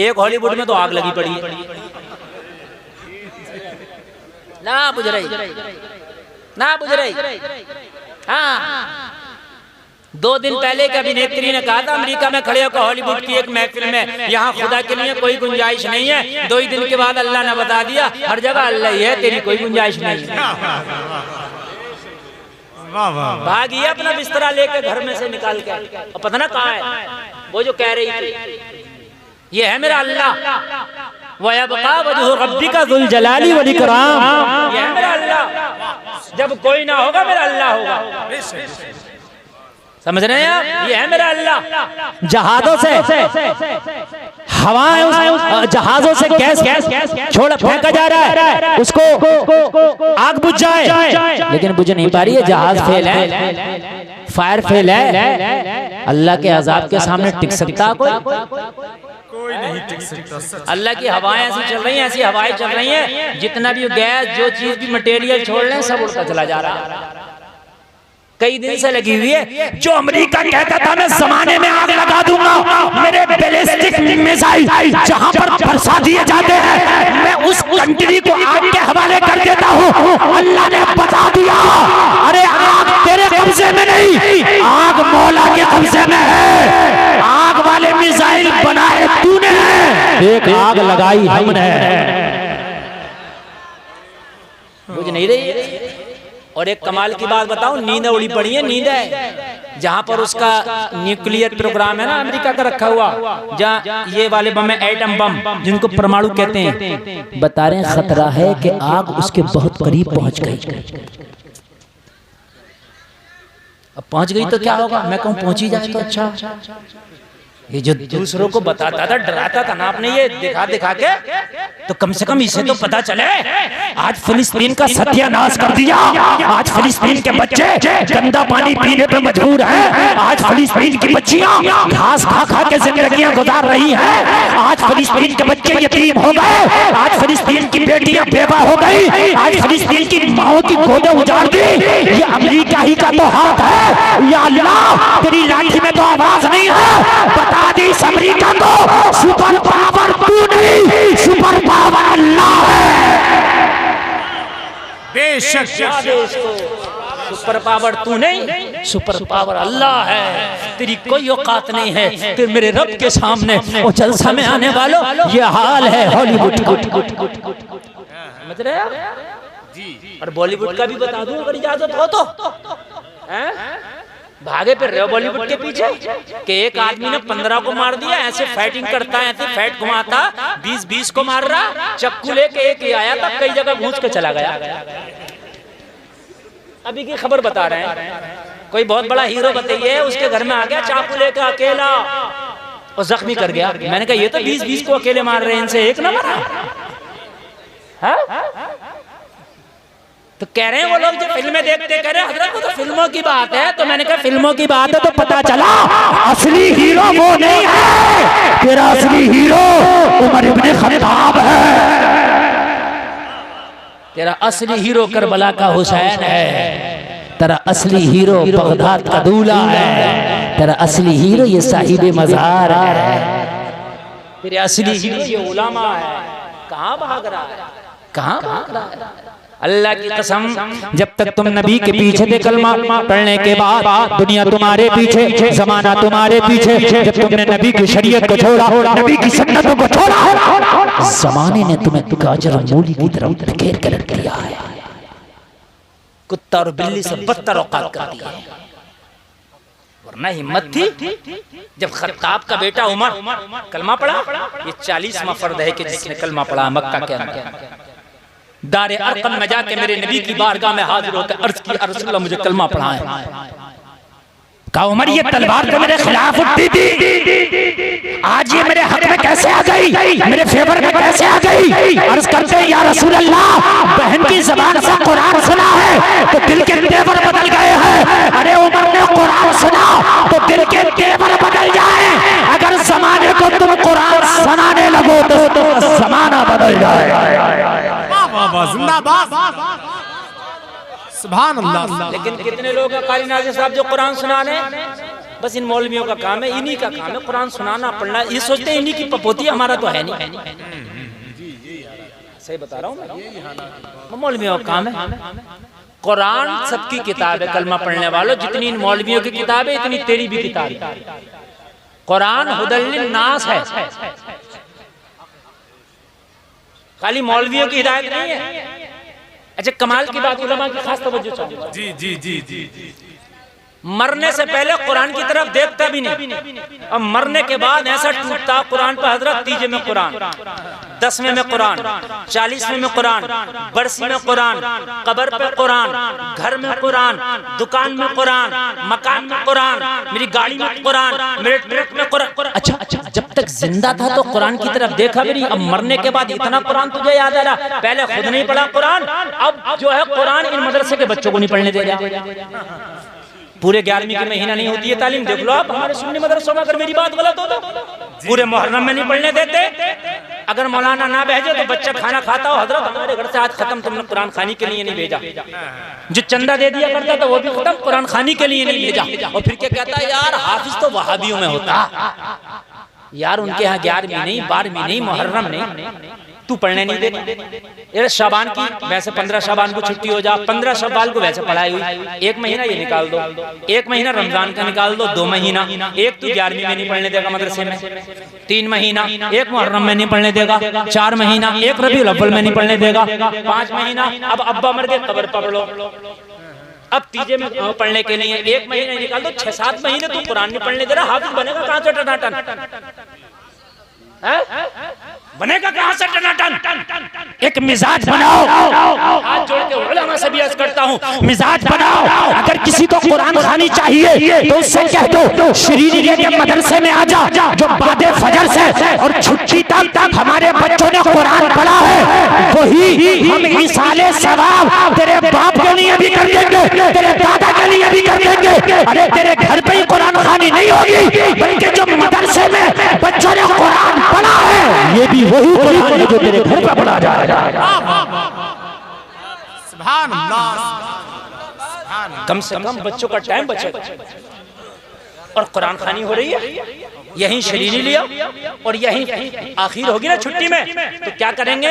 एक हॉलीवुड में तो आग लगी पड़ी है ना बुझ रही। हाँ 2 दिन पहले एक अभिनेत्री ने कहा था अमेरिका में खड़े होकर हॉलीवुड की एक महफिल में, यहाँ खुदा के लिए कोई गुंजाइश नहीं है। 2 ही दिन के बाद अल्लाह ने बता दिया हर जगह अल्लाह ही है, तेरी कोई गुंजाइश नहीं है। भागी अपना बिस्तरा लेके घर में से निकाल के, और पता ना कहाँ है वो जो कह रही थी ये है मेरा अल्लाह, वयबका वजहु रब्बिका ज़ुल जलाली वल इकराम, ये है मेरा अल्लाह, जब कोई ना होगा मेरा अल्लाह होगा। समझ रहे हैं आप? ये है मेरा अल्लाह। जहाजों से हवाएं, जहाजों से गैस छोड़ फेंका जा रहा है, उसको आग बुझ जाए लेकिन बुझ नहीं पा रही है, जहाज फेल है, फायर फेल है। अल्लाह के अजाब के सामने टिक सकता कोई नहीं टिक सकता। अल्लाह की हवाएं ऐसी चल रही हैं, ऐसी हवाएं चल रही हैं, जितना भी गैस जो चीज भी मटेरियल छोड़ रहे हैं सब उड़ता चला जा रहा है। कई दिन से लगी हुई है। जो अमेरिका कहता था मैं जमाने में आग लगा दूंगा, मेरे बैलिस्टिक मिसाइल जहां पर बरसा दिए जाते हैं मैं उस कंट्री को आग के हवाले कर देता हूं। अल्लाह ने बता दिया अरे आग तेरे कब्जे में नहीं, आग मौला के कब्जे में है। आग वाले मिसाइल बनाए तूने, एक आग लगाई हमने। बुझ नहीं रही। और एक कमाल की बात बताऊं, नींद उड़ी पड़ी है, नींद है जहां पर उसका न्यूक्लियर प्रोग्राम है ना अमेरिका का रखा हुआ, जहां ये वाले बम है एटम बम जिनको परमाणु कहते हैं, बता रहे हैं खतरा है कि आग उसके बहुत करीब पहुंच गई। अब पहुंच गई तो क्या होगा, मैं कहूं पहुंची जाए तो अच्छा। ये जो दूसरों को बताता था, डराता था ना आपने, ये दिखा दिखा के, तो कम से कम इसे तो पता चले। आज फिलिस्तीन का सत्यानाश कर दिया। आज फिलिस्तीन के बच्चे गंदा पानी पीने पे मजबूर हैं। आज फिलिस्तीन की बच्चियां घास खा खा के जिंदगियां गुजार रही हैं। आज फिलिस्तीन के बच्चे यतीम हो गए। आज फिलिस्तीन की बेटियां बेवा हो गई। आज फिलिस्तीन की माओ की गोदें उजाड़ दी। ये अमेरिका ही का तो हाथ है। या अल्लाह तेरी लाठी में तो आवाज नहीं है। इस अमेरिका को सुपर पावर तू नहीं, सुपर पावर अल्लाह है। बेशक सुपर पावर तू नहीं, सुपर पावर अल्लाह है। तेरी कोई औकात नहीं है कि मेरे रब के सामने वो जलसा में आने वालों, ये हाल है हॉलीवुड। समझ रहे हैं? और बॉलीवुड का भी बता दूं अगर इजाजत हो तो। भागे फिर रहे हो बॉलीवुड के पीछे कि एक आदमी ने 15 को मार दिया, ऐसे फाइटिंग करता है, ऐसे फैट घुमाता, 20 को मार रहा, चक्कू लेके एक ही आया था, कई जगह घूंस के चला गया। अभी की खबर बता रहे हैं, कोई बहुत बड़ा हीरो बताइए उसके घर में आ गया चाकू लेकर अकेला और जख्मी कर गया। मैंने कहा ये तो 20 को अकेले मार रहे हैं, इनसे एक ना मारा। तो कह रहे हैं वो लोग जो फिल्में देखते कह रहे हैं हजरत वो तो फिल्मों की बात है। तो मैंने कहा फिल्मों की बात है तो पता चला असली हीरो वो नहीं है, तेरा असली हीरो उमर इब्ने खत्ताब है। तेरा असली हीरो करबला का हुसैन है। तेरा असली हीरो बगदाद का दूल्हा है। तेरा असली हीरो ये साहिब मज़ार है। तेरे असली हीरो ये उलमा है। कहाँ भाग रहा है, कहाँ भाग रहा है? अल्लाह की कसम जब तक तुम नबी के पीछे थे कलमा पढ़ने के बाद दुनिया तुम्हारे पीछे, जमाना तुम्हारे पीछे। जब तुमने नबी की शरीयत को छोड़ा, नबी की सुन्नतों को छोड़ा, जमाने ने तुम्हें गाजर मूली की तरफ धकेल कर रख दिया है। कुत्ता और बिल्ली से बदतर औकात कर दिया है। वरना हिम्मत थी जब खत्ताब का बेटा उमर कलमा पढ़ा। ये 40वां फर्द है कि जिसने कलमा पढ़ा मक्का के अंदर। दारे अरकम में जाके मेरे नबी की बारगाह में हाजिर होकर अर्ज की रसूलल्लाह मुझे कलमा पढ़ाएं। कहा उमर ये तलवार तो मेरे खिलाफ उठती थी, आज ये मेरे हक में कैसे आ गई, मेरे फेवर में कैसे आ गई? अर्ज करते हैं या रसूल अल्लाह बहन की ज़बान से कुरान सुना है तो दिल के तेवर बदल गए हैं। अरे उमर ने कुरान सुना तो दिल के तेवर बदल जाए। अगर जमाने को तुम कुरान सुनाने लगो तो जमाना बदल जाए। सुभान अल्लाह। लेकिन कितने लोग हैं कारी नाज़िर साहब जो कुरान सुनाने बस इन मौलवियों का काम है, इन्हीं का काम है कुरान सुनाना पढ़ना। ये सोचते हैं इन्हीं की पपोती, हमारा तो है नहीं। सही बता रहा हूँ मैं, मौलवियों का काम है। कुरान सबकी किताब है कलमा पढ़ने वालों, जितनी इन मौलवियों की किताब है इतनी तेरी भी किताब है। कुरान हुदल लिन्नास है, खाली मौलवियों की हिदायत नहीं है। अच्छा कमाल की बात, उलमा की खास तवज्जो चाहूंगा। जी जी जी जी जी। मरने से पहले कुरान की तरफ देखता भी नहीं, और मरने के बाद ऐसा टूटता कुरान पर, हजरत 30 में कुरान, 10वें में कुरान, 40वें में कुरान, बरसी में कुरान, कब्र पे कुरान, घर में कुरान, दुकान में कुरान, मकान में कुरान, मेरी गाड़ी में कुरान, मेरे ट्रक में कुरान। अच्छा, जब तक जिंदा था तो कुरान की तरफ देखा भी नहीं, अब मरने के बाद इतना कुरान तुझे याद आ रहा। पहले खुद नहीं पढ़ा कुरान, अब जो है कुरान इन मदरसे के बच्चों को नहीं पढ़ने दे रहा। पूरे 11वीं की महीना नहीं होती है तालीम, देख लो आप हमारे सुन्नी मदरसों में, अगर मेरी बात गलत हो तो पूरे मुहर्रम में नहीं पढ़ने देते। अगर मौलाना ना भेजे तो बच्चा खाना खाता हो, हजरत हमारे घर से आज खत्म, तुमने कुरान खानी के लिए नहीं भेजा। जो चंदा दे दिया करता था वो भी खत्म, कुरान खानी के लिए नहीं भेजा। और फिर क्या कहता है, यार हाफिज तो वहाबियों में होता, यार उनके यहाँ 11वीं नहीं, 12वीं नहीं, मुहर्रम नहीं, तू पढ़ने नहीं दे। शाबान की वैसे 15 शाबान को छुट्टी हो जा, 15 शव्वाल को वैसे पढ़ाई हुई, 1 महीना ये निकाल दो, 1 महीना रमजान का निकाल दो, 2 महीना, एक तू 11वीं में नहीं पढ़ने देगा मदरसे में, 3 महीना एक मुहर्रम में नहीं पढ़ने देगा, 4 महीना एक रबीउल अव्वल में नहीं पढ़ने देगा, 5 महीना अब अब्बा मर गए कब्र पढ़ लो, अब तीजे में पढ़ने के लिए 1 महीना निकाल दो, 6-7 महीने तू कुरान नहीं पढ़ने दे रहा, हाफिज बनेगा कहाँ से टनाटन? बनेगा कहां से टनाटन? एक मिजाज बनाओ, हाथ जोड़ के उलमा से भी अर्ज करता हूं, मिजाज बनाओ। अगर किसी को कुरान खानी चाहिए तो उससे कह दो श्रीनी के मदरसे में आ जा, जो बादे फजर से और छुट्टी तक हमारे बच्चों ने कुरान पढ़ा है, वही हम इसाले सवाब तेरे बाप के लिए भी कर देंगे, तेरे दादा के लिए भी कर देंगे। अरे तेरे घर पे ही कुरान खानी नहीं होगी, बल्कि जो मदरसे में बच्चों ने कुरान पढ़ा है ये भी वही कुरान है जो तेरे घर पर पढ़ा जा रहा है। सुभान अल्लाह। कम से कम बच्चों का टाइम बचेगा। और कुरान खानी हो रही है, यहीं शरीनी लिया और यहीं आखिर होगी ना छुट्टी में, तो क्या करेंगे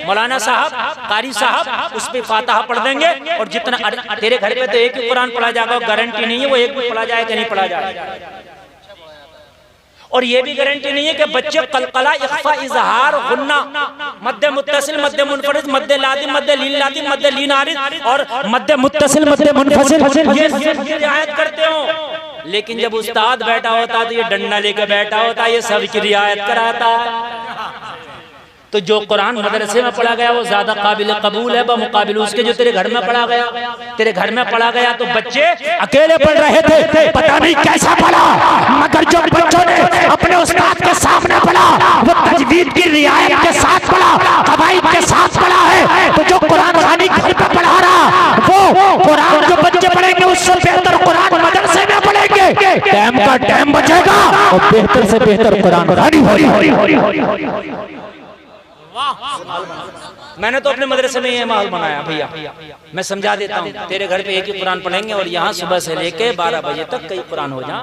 मौलाना साहब, कारी साहब उस पे फातिहा पढ़ देंगे। और जितना तेरे घर पे तो एक ही कुरान पढ़ा जाएगा, गारंटी नहीं है वो एक भी पढ़ा जाए कि नहीं पढ़ा जाए। और ये भी गारंटी नहीं है कि बच्चे कलकला, इख्फा, इजहार, गुन्ना, मद्दे मुत्तसिल, मद्दे मुनफरिद, मद्दे लादिम, मद्दे लीन लादिम, मद्दे लीन आरिद और मद्दे मुत्तसिल, मद्दे मुनफसिल ये रियायत करते हो। लेकिन जब उस्ताद बैठा होता है तो ये डंडा लेके बैठा होता है, ये सब की रियायत कराता है। तो जो कुरान मदरसे में पढ़ा गया वो ज्यादा काबिल कबूल है बमुकाबिल उसके जो तेरे घर में पढ़ा गया। तेरे घर में पढ़ा गया तो बच्चे अकेले पढ़ रहे थे, पता नहीं कैसा पढ़ा, मगर जो बच्चों ने अपने उस्ताद के सामने पढ़ा वो तजवीद की रियायत के साथ पढ़ा, कवायद के साथ पढ़ा है। तो जो कुरान खानी घर पे पढ़ा रहा वो कुरान जो बच्चे पढ़ेंगे उससे बेहतर कुरान मदरसे में पढ़ेंगे। टाइम का टाइम बचेगा और बेहतर से बेहतर कुरान खानी हो। मैंने तो अपने मदरसे में ये माहौल बनाया भैया, मैं समझा देता हूँ। तेरे घर पे एक ही कुरान पढ़ेंगे और यहाँ सुबह से लेके 12 बजे तक कई कुरान हो जाए।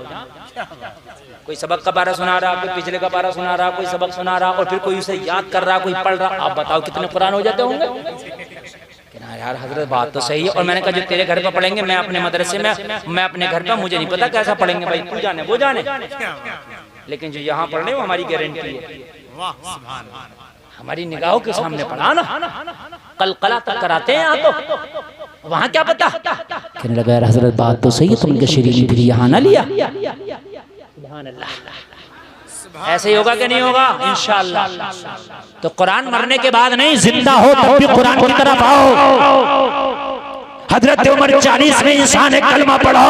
कोई सबक का पारा सुना रहा, कोई पिछले का पारा सुना रहा, कोई सबक सुना रहा और फिर कोई उसे याद कर रहा, कोई पढ़ रहा। आप बताओ कितने कुरान हो जाते होंगे? यार हजरत बात तो सही है। और मैंने कहा जो तेरे घर पे पढ़ेंगे मैं अपने मदरसे में, मैं अपने घर पे मुझे नहीं पता कैसा पढ़ेंगे भाई, तू जाने वो जाने, लेकिन जो यहाँ पढ़ने वो हमारी गारंटी है। हमारी निगाहों के सामने पढ़ा ना, कलकला तक कराते हैं यहाँ तो वहाँ क्या पता। कहने लगा यार हजरत बात तो सही है, तुमने शरीरी फिर यहाँ ना लिया। ऐसे ही होगा कि नहीं होगा? इंशाअल्लाह। तो कुरान मरने के बाद नहीं, जिंदा हो तब भी कुरान की तरफ आओ। हजरत उमर 40 में इंसान एक कलमा पढ़ो,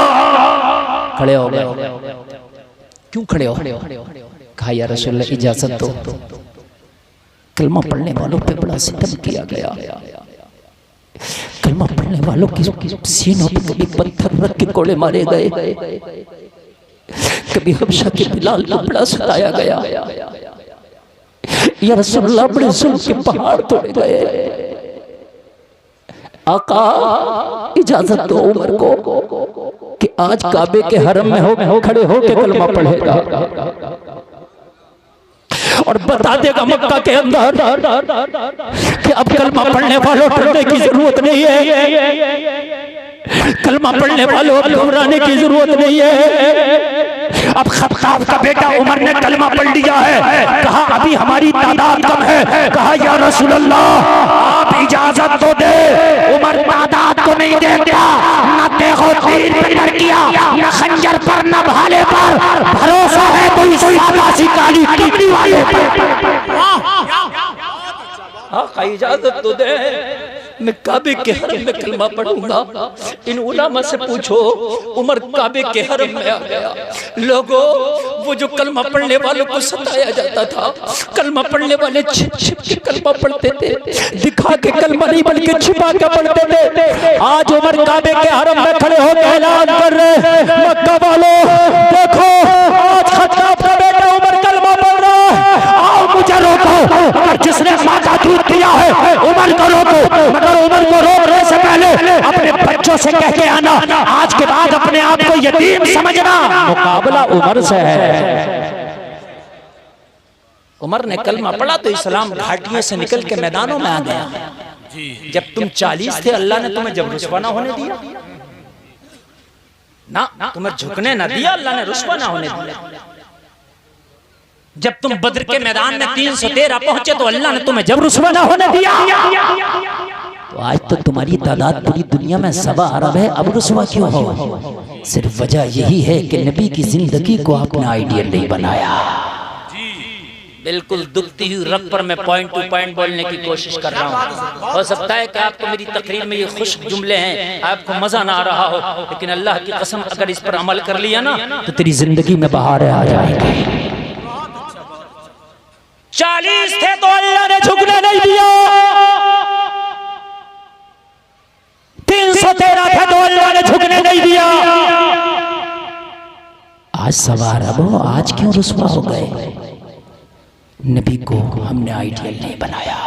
खड़े हो गए। क्यों खड़े हो? कहा या रसूलल्लाह इजाजत दो, कलमा पढ़ने वालों पे बड़ा सितम किया गया। कलमा पढ़ने वालों की सीनों पे कभी पत्थर रख के कोड़े मारे गए, कभी हबशा के बिलाल को बड़ा सताया गया। या रसूलल्लाह बड़े जुल्म के पहाड़ तोड़े गए। आका इजाजत दो उमर को, कि आज काबे के हरम में हो खड़े हो के कलमा पढ़ेगा और बता देगा मक्का के अंदर कि अब कलमा पढ़ने वालों डरने की जरूरत नहीं है, कलमा पढ़ने वालों अब घबराने की जरूरत नहीं है। अब खत्ताब का बेटा उमर ने कलमा पढ़ लिया है, कहा अभी हमारी तादाद कम है, कहा या रसूल अल्लाह आप इजाजत तो दे। उमर तादाद को नहीं देखता, न देखो तीर पे डर किया, न खंजर पर न भाले पर, भरोसा है तो इस सादासी काली टुकड़ी वाले पर। हाँ इजाजत तो दे, मैं काबे के हरम में कलमा पढ़ूंगा। इन उलामा से पूछो, उमर काबे के हरम में आ गया। लोगों, वो जो कलमा पढ़ने वालों को सताया जाता था, कलमा पढ़ने वाले छिप छिप के कलमा पढ़ते थे, दिखा के कलमा नहीं बल्कि छिपा के पढ़ते थे। आज उमर काबे के हरम में खड़े होकर ऐलान कर रहे, मक्का वालों देखो आज खत्ताब का बेटा उमर कलमा पढ़ रहा है, आओ मुझे रोको। अगर जिसने माँ का दूध दिया है उमर को रोको, मगर उमर को रोकने से पहले अपने बच्चों से कह के आना, आज के बाद अपने आप को यतीम समझना, मुकाबला उमर से है। उमर ने कलमा पढ़ा तो इस्लाम घाटियों से निकल के मैदानों में आ गया। जब तुम 40 थे अल्लाह ने तुम्हें जब रुस्वा ना होने दिया ना, तुम्हें झुकने ना दिया, अल्लाह ने रुस्वा ना होने दिया। जब तुम बद्र के मैदान में 313 पहुंचे तो अल्लाह ने तुम्हें जब रुस्वा ना होने दिया। तो आज तो तुम्हारी तादाद पूरी दुनिया में 1.25 अरब है, अब रुस्वा क्यों हो? सिर्फ वजह यही है कि नबी की जिंदगी को आपने आइडियल नहीं बनाया। बिल्कुल दुखती हुई रग पर मैं पॉइंट टू पॉइंट बोलने की कोशिश कर रहा हूँ। हो सकता है कि आपको मेरी तकरीर में ये खुश जुमले हैं, आपको मजा ना आ रहा हो, लेकिन अल्लाह की कसम अगर इस पर अमल कर लिया ना तो तेरी जिंदगी में बहारें आ जाएंगी। 40 थे तो अल्लाह ने झुकने नहीं दिया, 313 थे तो अल्लाह ने झुकने नहीं दिया। आज 1.25 अरब, आज क्यों रुस्वा हो गए? नबी को हमने आइडियल नहीं बनाया,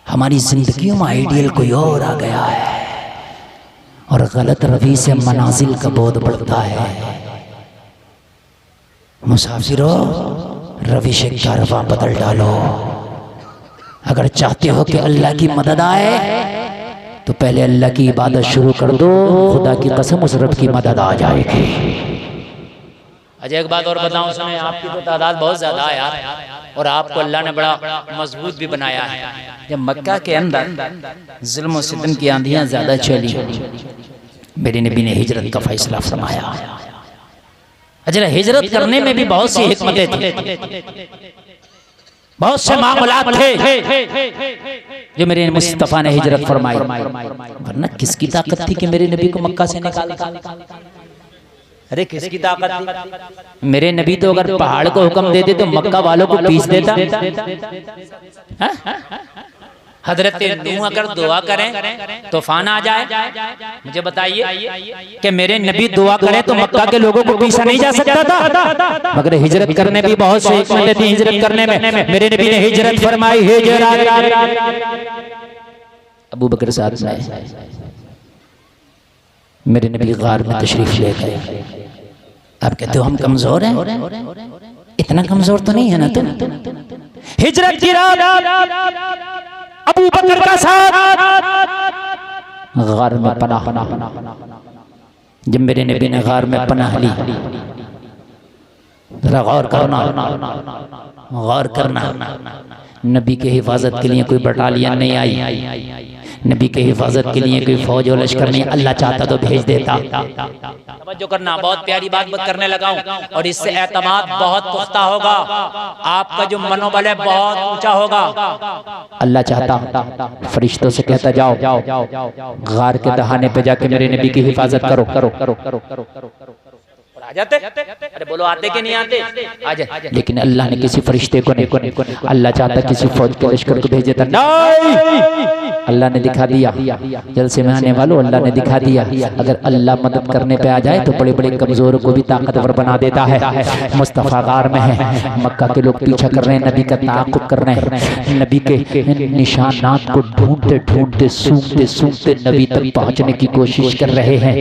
हमारी जिंदगियों में आइडियल कोई और आ गया है और गलत रवि से मनाजिल का बोध बढ़ता है। मुसाफिरों, रविश कारवां बदल डालो। अगर चाहते हो कि अल्लाह की मदद आए तो पहले अल्लाह की इबादत शुरू कर दो, खुदा की कसम उस रब की मदद आ जाएगी। अच्छा एक बात और बताऊं, सुने, आपकी तो तादाद बहुत ज्यादा है यार, और आपको अल्लाह ने बड़ा मजबूत भी बनाया है। जब मक्का के अंदर जुल्म और सितम की आंधियां ज्यादा चली, मेरे नबी ने हिजरत का फैसला फरमाया। अच्छा, हिजरत करने में भी बहुत सी हिकमतें थी, बहुत से मामलात थे जो मेरे मुस्तफा ने हिजरत फरमाई। वरना किसकी ताकत थी कि मेरे नबी को मक्का से निकाला? अरे किसकी ताकत थी? मेरे नबी तो अगर पहाड़ को हुक्म देते तो मक्का वालों को पीस देता। हजरत नूह अगर दुआ करें तूफान आ जाए, मुझे बताइए कि मेरे नबी दुआ करें तो मक्का के लोगों को पीसा नहीं जा सकता था? मगर हिजरत करने भी बहुत सी हिकमतें थी। हिजरत करने में मेरे नबी ने हिजरत फरमाई। अबू बकर साहब मेरे नबी गार में तशरीफ ले गए। आप कहते हो हम कमजोर हैं, इतना कमजोर तो नहीं है ना तुम। हिजरत की रात अबू बकर का साथ गार में पनाह। जब मेरे नबी ने गार में पनाह ली, जरा गौर करना, गौर करना, नबी के हिफाजत के लिए कोई बटालियन नहीं आई, नबी के हिफाजत के लिए कोई फौज और लश्कर नहीं। अल्लाह चाहता तो भेज देता। जो करना, बहुत प्यारी बात करने लगा हूं, और इससे एतमाद बहुत पुख्ता होगा, आपका जो मनोबल है बहुत ऊंचा होगा। अल्लाह चाहता फरिश्तों से कहता जाओ गार के दहाने पे जाके मेरे नबी की हिफाजत करो। आ जाते। अरे बोलो आते कि नहीं आते? आ जाए। लेकिन अल्लाह ने किसी फरिश्ते को नहीं, अल्लाह चाहता किसी फौज के लश्कर को भेज देता, नहीं अल्लाह ने दिखा दिया। जलसे में आने वालों, अल्लाह ने दिखा दिया अगर अल्लाह मदद करने पे आ जाए तो बड़े बड़े कमजोरों को भी ताकतवर बना देता है। मुस्तफ़ा गार में है, मक्का के लोग पीछा कर रहे हैं, नबी का ताक़ुब कर रहे हैं, नबी के निशानात को ढूंढते ढूंढते सूंघते सूंघते नबी तक पहुंचने की कोशिश कर रहे हैं।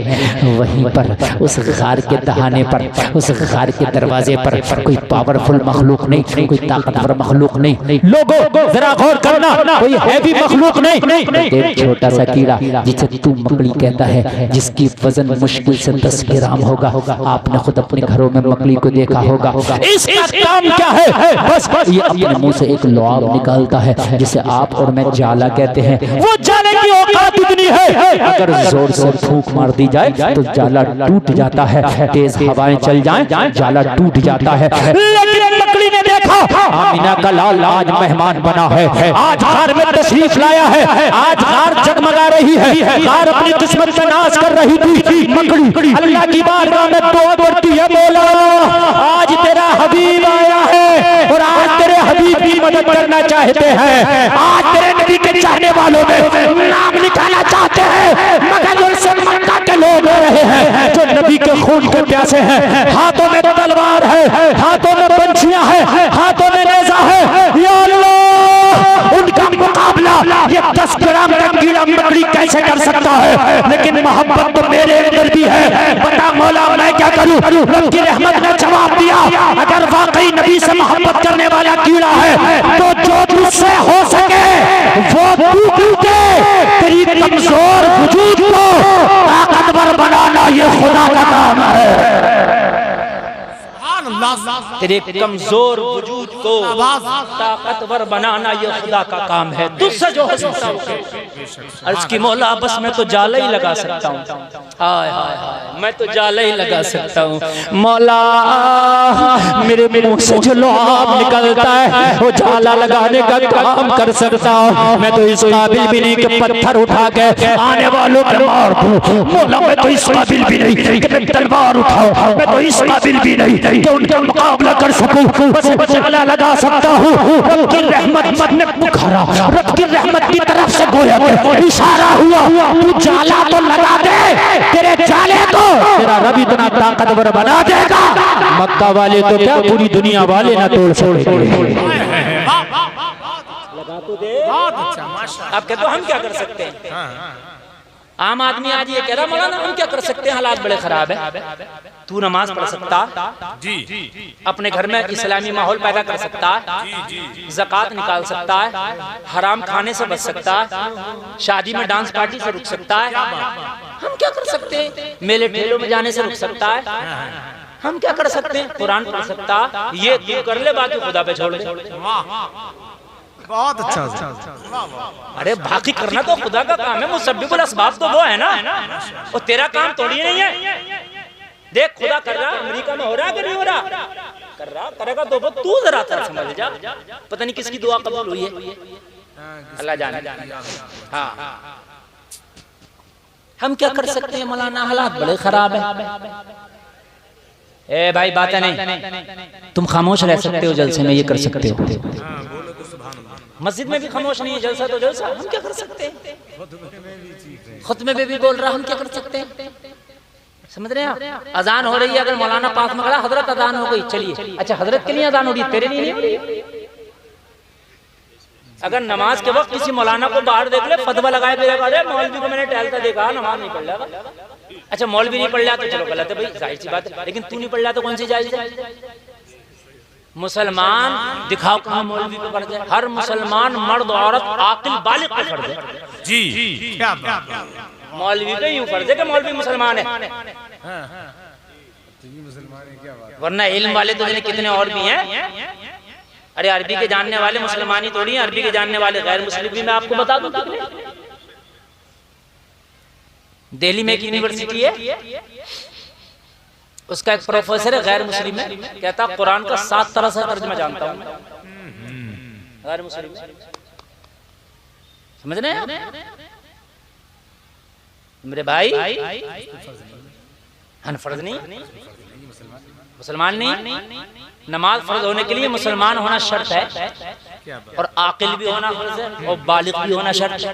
वहीं पर उस गार के दहाने पर, उस गार के दरवाजे पर कोई पावरफुल मखलूक नहीं, कोई ताकतवर मखलूक नहीं। लोगों जरा गौर करना, कोई हैवी मखलूक नहीं, एक छोटा सा कीड़ा जिसे तू मकड़ी कहता है, जिसकी वजन मुश्किल से 10 ग्राम होगा। आपने खुद अपने घरों में मकड़ी को देखा होगा। इसका काम क्या है? बस ये अपने मुंह से एक लुआब निकालता है जिसे आप और मैं जाला कहते हैं। वो जाले की औकात इतनी है, अगर जोर से फूंक मार दी जाए तो जाला टूट जाता है, तेज हवाएं चल जाएं जाला टूट जाता है। लेकिन मकड़ी ने देखा आमिना का लाल आज मेहमान बना है, आज घर में तशरीफ लाया है, आज गार जगमगा रही है, गार अपनी किस्मत का नाश कर रही थी। मकड़ी अल्लाह की बारगाह में दुआ करती है, मौला आज तेरा हबीब आया है और आज तेरे हबीब की मदद करना चाहते हैं, आज तेरे नबी के चाहने वालों में नाम निकालना चाहते हैं, मगर उनसे मक्का के लोग रहे हैं जो नबी के खून के प्यासे हैं। हाथों में तलवार है, हाथों में पंछियां है, हाथों में नेज़ा है। या अल्लाह उनका मुकाबला ये 10 ग्राम का कीड़ा मकड़ी कैसे कर सकता है? लेकिन मोहब्बत तो मेरे अंदर भी है। बता मौला मैं क्या करूं? रब की रहमत ने जवाब दिया, अगर वाकई नबी से मोहब्बत करने वाला कीड़ा है तो जो तुझसे हो सके वो तू के तेरी कमजोर वजूद को ताकतवर बनाना ये खुदा का काम है। तेरे कमजोर वजूद को ताकतवर बनाना ये खुदा का काम है। तुझसे जो हो सकता है अर्ज की मौला बस मैं तो जाला ही लगा सकता हूँ, हाय हाय हाय मैं तो जाला ही लगा सकता हूँ। मौला मेरे मुंह से जो लुआब निकलता है वो जाला लगाने का काम कर सकता हूँ। मैं तो इस काबिल भी नहीं कि पत्थर उठा के आने वालों को मार दूं। मौला मैं तो इस काबिल भी नहीं कि मैं तलवार उठाऊं, मैं तो इस काबिल भी नहीं कि उनका मुकाबला कर सकूं, बस जाला लगा सकता हूँ। रब की रहमत ने पुकारा, रब की रहमत की तरफ से गोया इशारा हुआ, तू जाला तो लगा दे, तेरे जाले को तेरा रब इतना ताकतवर बना देगा मक्का वाले तो क्या पूरी दुनिया वाले ना तोड़ छोड़ेंगे। लगा तो दे। अब कहते हो हम क्या कर सकते हैं? आम आदमी आज ये कह रहा मौलाना हम क्या कर सकते हैं, हालात बड़े खराब है। तू नमाज पढ़ सकता जी, अपने घर में इस्लामी माहौल पैदा कर सकता है, ज़कात निकाल सकता है, हराम खाने से बच सकता है, शादी में डांस पार्टी से रुक सकता है। हम क्या कर सकते हैं? मेले ठेलों में जाने से रुक सकता है। हम क्या कर सकते हैं? कुरान पढ़ सकता। ये तू कर ले, बाकी खुदा पे छोड़ दे। बहुत अच्छा। अरे बाकी करना तो खुदा का काम है, मुसब्बिबुल असबाब तो वो है ना, और तेरा काम थोड़ी नहीं है। देख खुदा कर रहा, अमेरिका में हो रहा कि नहीं हो रहा? कर रहा, करेगा तो वो तू जरा समझ जा। पता नहीं किसकी दुआ कबूल हुई है, अल्लाह जाने। हाँ हम क्या कर सकते हैं मौलाना, हालात बड़े खराब है। ए भाई बातें नहीं, तुम खामोश रह सकते हो, जलसे में ये कर सकते हो। मस्जिद में भी खामोश नहीं है, जलसा तो जलसा। हम क्या कर सकते हैं? खुतबे में भी बोल रहा, हम क्या कर सकते हैं? समझ रहे हैं आप? अजान हो रही है, अगर मौलाना पास में खड़ा, हजरत अजान हो गई, चलिए अच्छा हजरत के लिए अजान हो रही है, तेरे लिए नहीं हो रही। अगर नमाज के वक्त किसी मौलाना को बाहर देख ले, फतवा लगाए अरे मौलवी को मैंने टहलता देखा, नमाज नहीं पढ़ रहा। अच्छा मौलवी नहीं पढ़ रहा तो चलो गलत है भाई, जाहिर सी बात है, लेकिन तू नहीं पढ़ रहा तो कौन सी जायज है? मुसलमान दिखाओ कहाँ मौलवी पे पढ़ जाए। हर मुसलमान मर्द औरत आकिल बालिग पे पढ़ जाए जी, क्या बात। मौलवी पे यूं पढ़ जाए कि मौलवी मुसलमान है, वरना इल्म वाले तो कितने और भी हैं। अरे अरबी के जानने वाले मुसलमान ही थोड़ी हैं, अरबी के जानने वाले गैर मुस्लिम भी मैं आपको बता दूं कितने। दिल्ली में एक यूनिवर्सिटी है, उसका एक प्रोफेसर है गैर मुस्लिम है, कहता कुरान का 7 तरह से तर्जुमा जानता हूं गैर मुस्लिम। समझ रहे हैं मेरे भाई? अनफर्ज नहीं, मुसलमान नहीं, नमाज फर्ज होने के लिए मुसलमान होना शर्त है, और आकिल भी होना फर्ज है, और बालिग भी होना शर्त है।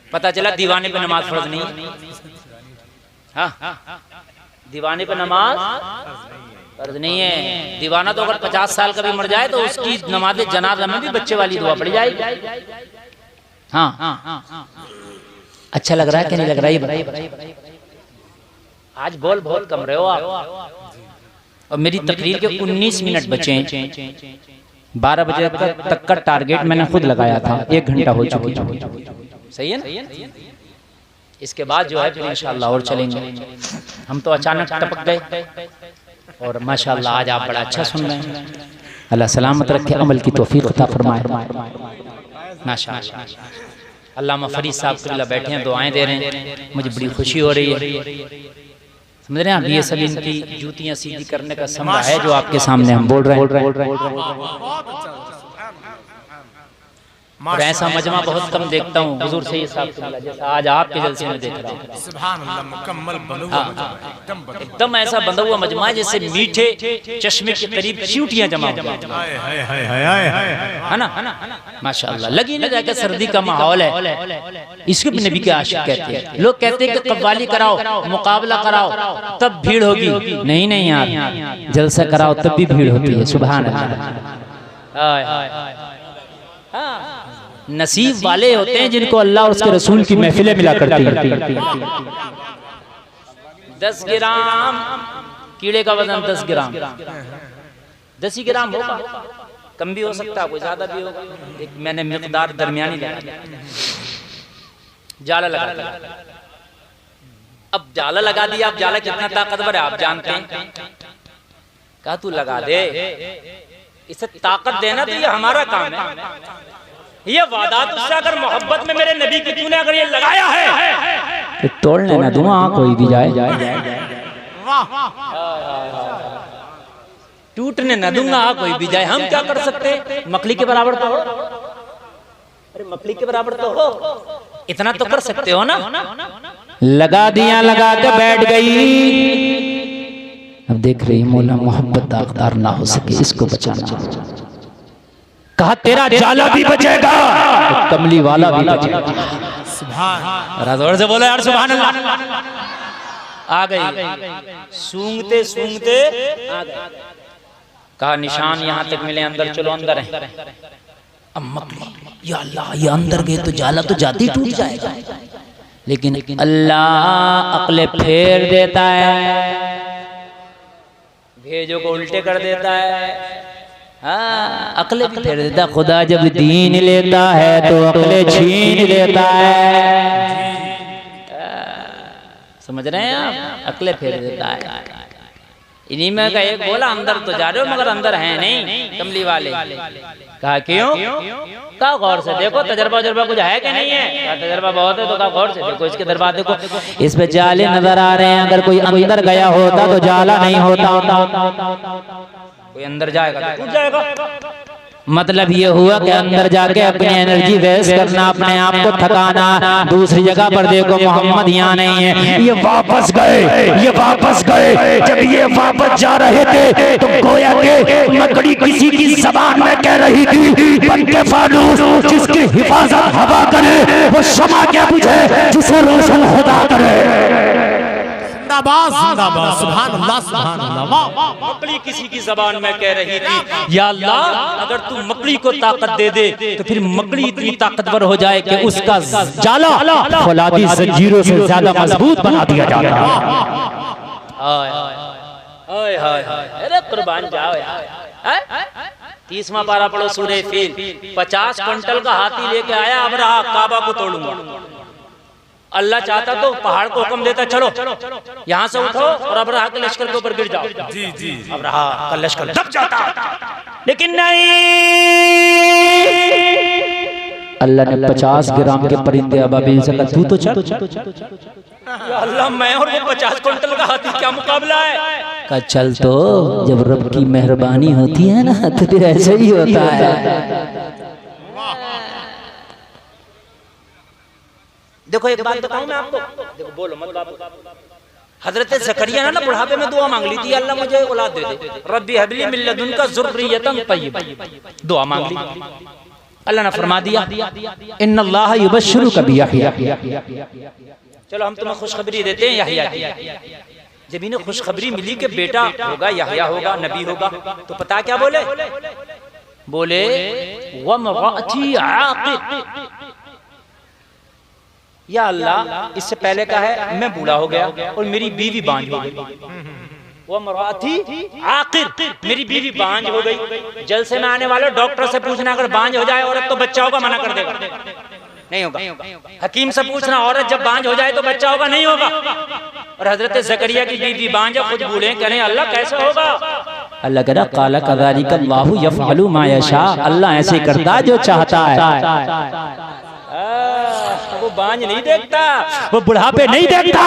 पता चला दीवाने पे नमाज फर्ज नहीं है। हाँ, दीवाने पे नमाज फर्ज नहीं है। दीवाना तो अगर 50 साल का भी मर जाए तो उसकी नमाज जनाजा में भी बच्चे वाली दुआ पड़ी जाएगी। हाँ, अच्छा लग रहा है कि नहीं लग रहा है? बताइए। आज बोल बहुत कम रहे हो आप, और मेरी तकरीर के 19 मिनट बचे हैं। 12 बजे तक का टारगेट मैंने खुद लगाया था, 1 घंटा हो चुकी है। सही है ना? इसके बाद जो है फिर इंशाअल्लाह और चलेंगे। हम तो अचानक टपक गए, और माशाअल्लाह आज आप बड़ा अच्छा सुन रहे हैं। अल्लाह सलामत रखे, अमल की तौफीक अता फरमाए। माशाअल्लाह। अल्लामा फरीद साहब कुल्ला बैठे हैं, दुआएं दे रहे हैं, मुझे बड़ी खुशी हो रही है। समझ रहे हैं आप? ये सब इनकी जूतियां सीधी करने का समय है जो आपके सामने हम बोल रहे हैं। और ऐसा मजमा बहुत कम देखता हूँ हुजूर से ये साहब कुल्ला, जैसा आज आपके जलसे में देख रहा हूँ। सुभान अल्लाह, मुकम्मल बंधा हुआ, एकदम ऐसा बंधा हुआ मजमा जैसे मीठे चश्मे के करीब चींटियां जमा हो गई, है ना? माशाअल्लाह। लगी नहीं जाके सर्दी का माहौल है, इसको भी नबी के आशिक कहते हैं। लोग कहते हैं कि कव्वाली कराओ, मुकाबला कराओ, तब भीड़ होगी। नहीं नहीं यार, जलसा कराओ तब भी भीड़ होती है। सुभान अल्लाह। नसीब वाले होते हैं जिनको अल्लाह और उसके रसूल की महफिलें मिला करती हैं। 10 ग्राम कीड़े का वजन 10 ग्राम, 10 ही ग्राम होगा, कम भी हो सकता है, कोई ज्यादा भी होगा। एक मैंने मिकदार दरमियानी लगा, जाला लगा दिया। अब जाला लगा दिया, अब जाला कितना ताकतवर है आप जानते हैं। कहा तू लगा दे, इसे ताकत देना तो ये हमारा काम है। ये वादा तुझसे अगर मोहब्बत में मेरे नबी की तूने अगर ये लगाया है तो तोड़ने ना दूंगा कोई भी जाए। टूटने न दूंगा कोई भी जाए। हम क्या कर सकते? मकली के बराबर तो हो, अरे मकली के बराबर तो हो, इतना तो कर सकते हो ना। लगा दिया, लगा के बैठ गई। अब देख रही मौला मोहब्बत दागदार ना हो सके, इसको बचाना। कहा तेरा जाला भी बचेगा, तो कमली वाला भी बचेगा। जोर से बोलो यार सुभान अल्लाह। आ गई सूंघते सूंघते आ गई। कहा निशान यहाँ तक मिले, अंदर चलो, अंदर है। अब मकली, या अल्लाह, ये अंदर गए तो जाला तो जाते ही टूट जाएगा। लेकिन अल्लाह अक्ले फेर देता है, भेजों को उल्टे कर देता है। हाँ, अक्ले भी फेर देता। खुदा जब दीन लेता है तो अक्ले छीन लेता है। समझ रहे हैं आप? अक्ले फेर देता है। इन्हीं में का एक बोला अंदर तो जा रहे हो मगर अंदर है नहीं कमली वाले। कहा क्यों? कहा गौर से देखो, तजर्बा कुछ है कि नहीं है? कहा तजर्बा बहुत है। तो कहा गौर से देखो, इसके दरबार देखो, इस पे जाले नजर आ रहे हैं। अगर कोई अंदर गया होता तो जाला नहीं होता। कोई अंदर जाएगा तो टूट जाएगा। मतलब ये हुआ कि अंदर जाके अपनी एनर्जी वेस्ट करना, अपने आप को थकाना। दूसरी जगह पर देखो मोहम्मद यहाँ नहीं है, ये वापस गए। जब ये वापस जा रहे थे तो गोया के मकड़ी किसी की जबान में कह रही थी, बन के फानूस जिसकी हिफाजत हवा करे वो शमा क्या बुझे जिसे रोशन खुदा करे। जिंदाबाद जिंदाबाद, सुभान अल्लाह, सुभान अल्लाह। मकड़ी किसी की जबान में कह रही थी, या अल्लाह अगर तू मकड़ी को ताकत दे दे तो फिर मकड़ी इतनी ताकतवर हो जाए कि उसका जाला फौलादी जंजीरों से ज्यादा मजबूत बना दिया जाएगा। अरे कुर्बान जाओ यार। 30वां पारा पढ़ो सूरह फील। 50 क्विंटल का हाथी लेके आया, अब रहा काबा को तोड़ूंगा। अल्लाह चाहता तो पहाड़ को हुक्म देता, चलो यहाँ से उठो और अब रहा के लश्कर के ऊपर गिर जाओ। जी। अब रहा का लश्कर दब जाता, लेकिन नहीं, अल्लाह ने 50 ग्राम के परिंदे अबाबिल से कहा तू तो चल। अल्लाह मैं और वो 50 क्विंटल का हाथी क्या मुकाबला है? का चल। तो जब रब की मेहरबानी होती है ना तो फिर ऐसे ही होता है। देखो एक बात बताऊं मैं आपको, देखो बोलो मत बाबू। हजरत ज़करिया ने ना बुढ़ापे में दुआ मांग ली थी, अल्लाह मुझे औलाद दे दे, रब्बी हबली मिन लदुनका ज़ुर्रियतन तय्यबा, दुआ मांग ली। अल्लाह ने फरमा दिया इन्नल्लाह युबश्शिरुका बियहया, चलो हम तुम्हें खुशखबरी देते हैं यहया की। जब इन्हें खुशखबरी मिली कि बेटा होगा, यहया होगा, नबी होगा, तो पता क्या बोले? बोले वमराअती आक़िर, या अल्लाह इससे पहले का है मैं बूढ़ा हो गया और मेरी बीवी बांझ हो गई, वमराअती आक़िर, मेरी बीवी बांझ हो गई। जलसे में आने वाले डॉक्टर से पूछना, अगर बांझ हो जाए औरत तो बच्चा होगा, मना कर देगा, नहीं होगा। हकीम से पूछना, औरत जब बांझ हो जाए तो बच्चा होगा, नहीं होगा। और हजरत ज़करिया की बीवी बांझ है, खुद बूढ़े, करें अल्लाह कैसे होगा? अल्लाह कह रहा काला कज़ालिका अल्लाहु यफ़अलु मा यशा, अल्लाह ऐसे करता है जो चाहता है। वो बांझ नहीं देखता, वो बुढ़ापे नहीं देखता,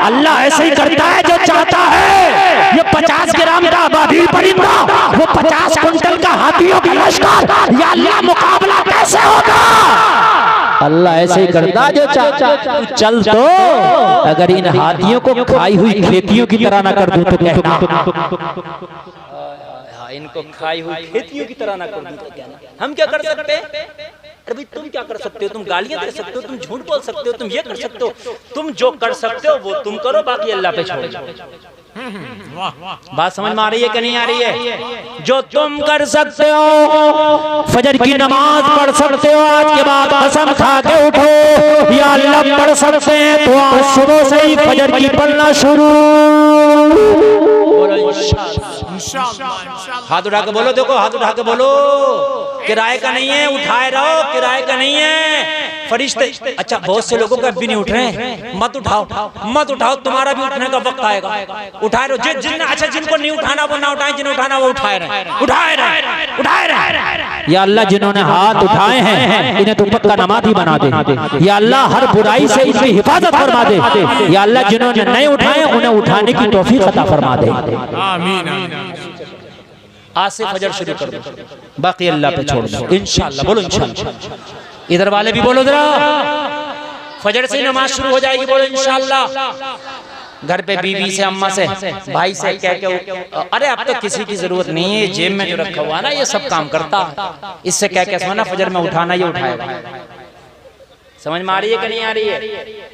अल्लाह ऐसे ही करता है जो चाहता है। ये 50 ग्राम का अबाबील परिंदा, वो 50 कुंटल का हाथियों का लश्कर, या अल्लाह मुकाबला कैसे होगा? अल्लाह ऐसे ही करता जो चाहता। चल तो अगर इन हाथियों को खाई हुई खेतियों की तरह ना कर दूं तो कहना, इनको खाई हुई खेतियों की तरह ना कर दूं तो कहना। हम क्या कर सकते हैं? अरे भाई तुम क्या कर सकते हो? तुम गालियां दे सकते हो, तुम झूठ बोल सकते हो, तुम ये कर सकते हो, तुम जो कर सकते हो वो तुम करो, बाकी अल्लाह पे छोड़ दो। बात समझ में आ रही है कि नहीं आ रही है? जो तुम कर सकते हो, फजर की नमाज पढ़ सकते हो, आज के बाद कसम खा के उठो या अल्लाह पढ़ सकते हैं तो आज सुबह से ही फजर की पढ़ना शुरू। हाथ उठा के बोलो, देखो हाथ उठा के बोलो, किराए का नहीं है, उठाए रहो, किराए का नहीं है। फरिश्ते, अच्छा बहुत से लोगों का भी नहीं उठ रहे हैं, मत उठाओ, मत उठाओ, तुम्हारा भी उठने का वक्त आएगा, उठाए रहो। अच्छा जिनको नहीं उठाना वो ना उठाए, जिन्हें उठाना वो उठाए रहे, उठाए रहे, उठाए रहे। या अल्लाह जिन्होंने हाथ उठाए हैं इन्हें तो पक्का नमाज़ी बना दे, या अल्लाह हर बुराई से इनकी हिफाजत फरमा दे, या अल्लाह जिन्होंने नहीं उठाए उन्हें उठाने की तौफीक अता फरमा दे। आज से फजर शुरू कर दो, बाकी अल्लाह पे छोड़ दो इंशाअल्लाह। बोलो इंशाअल्लाह। इधर वाले भी बोलो जरा, फजर से नमाज शुरू हो जाएगी, बोलो इंशाअल्लाह। घर पे बीवी से, अम्मा से, भाई से कह के, अरे अब तो किसी की जरूरत नहीं है, जेब में जो रखा हुआ ना ये सब काम करता, इससे कह के सोना फजर में उठाना, ये उठाएगा। समझ में आ रही है कि नहीं आ रही है?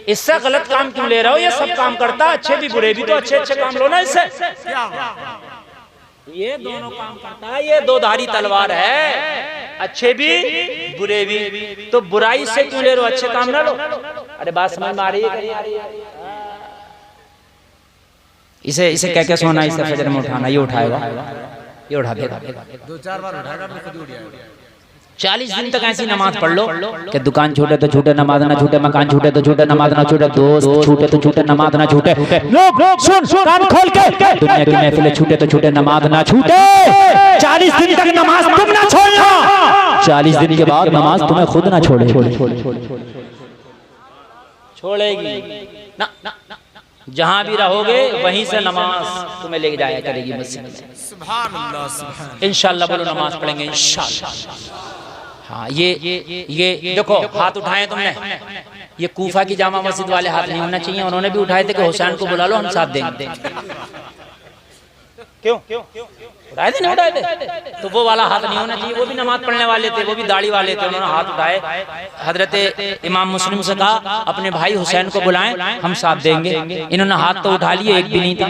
इससे गलत काम क्यों ले रहे हो? ये सब काम करता, अच्छे भी बुरे भी, तो अच्छे अच्छे काम लो ना इससे। ये दोनों काम करता है, ये दो धारी तलवार है, अच्छे भी बुरे भी, तो बुराई से क्यों ले रहे हो? अच्छे काम ना लो। अरे बात समझ में आ रही है कि नहीं आ रही है? इसे कह के सोना, इसे फजर में उठाना, ये उठाएगा, ये उठा देगा, 2-4 बार उठाएगा, फिर खुद उठ जाएगा। 40 दिन तक ऐसी नमाज पढ़ लो कि दुकान छूटे तो छूटे, नमाज ना छूटे, मकान छूटे तो छूटे, नमाज ना छूटे, दोस्त छूटे तो छूटे, नमाज ना छूटे। लोग सुन कान खोल के, दुनिया की महफिलें छूटे तो छूटे, नमाज ना छूटे। 40 दिन तक नमाज तुम ना छोड़ना, 40 दिन के बाद नमाज तुम्हें खुद ना छोड़े, छोड़ेगी ना। जहां भी रहोगे वहीं से नमाज तुम्हें लेके जाया करेगी मस्जिद में। सुभान अल्लाह, सुभान अल्लाह। इंशाअल्लाह बोलो, नमाज पढ़ेंगे इंशाअल्लाह। हाँ ये देखो हाथ उठाए तुमने, ये कूफा की जामा मस्जिद वाले हाथ नहीं होना चाहिए, उन्होंने भी उठाए थे कि हुसैन को बुला लो हम साथ देंगे। क्यों उठाए थे? नहीं उठाए थे तो वो वाला हाथ नहीं होना चाहिए। वो भी नमाज पढ़ने वाले थे, वो भी दाढ़ी वाले थे, उन्होंने हाथ उठाए। हजरत इमाम मुस्लिम से कहा अपने भाई हुसैन को बुलाएं, हम साथ देंगे। इन्होंने हाथ तो उठा लिए, एक भी नहीं था।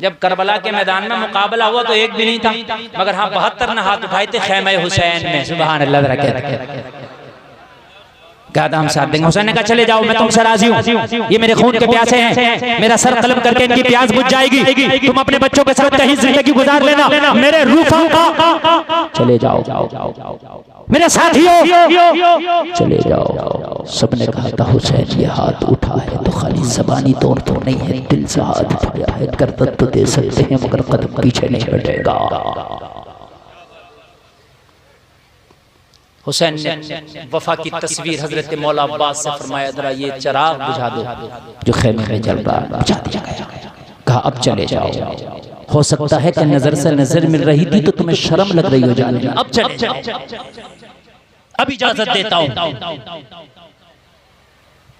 जब करबला के मैदान में मुकाबला हुआ तो एक भी नहीं था, मगर हाँ 72 ने हाथ उठाए थे खैमे हुसैन में। सुभान अल्लाह। कहा था हम साथ देंगे। हुसैन ने कहा चले जाओ, मैं तुमसे राजी हूँ, ये मेरे खून के प्यासे हैं, मेरा सर कलम करके इनकी प्यास बुझ जाएगी, तुम अपने बच्चों के साथ कहीं जिंदगी गुजार लेना, मेरे रूफों का चले जाओ, मेरे साथियों चले जाओ। सबने कहा था हुसैन ये हाथ उठा है तो खाली ज़बानी तौर तो नहीं है, दिल से हाथ उठाया है, गर्दन तो दे सकते हैं मगर कदम पीछे नहीं हटेगा। हुसैन ने वफा की तस्वीर हजरत मौला अब्बास से फरमाया जरा ये चिराग बुझा दो जो खेमे में जल रहा है, बुझा दिया गया। कहा अब चले जाओ, हो सकता है कि नजर से नजर मिल रही थी तो तुम्हें शर्म लग रही हो जाने में, अब चले जाओ, अब इजाजत देता हूं।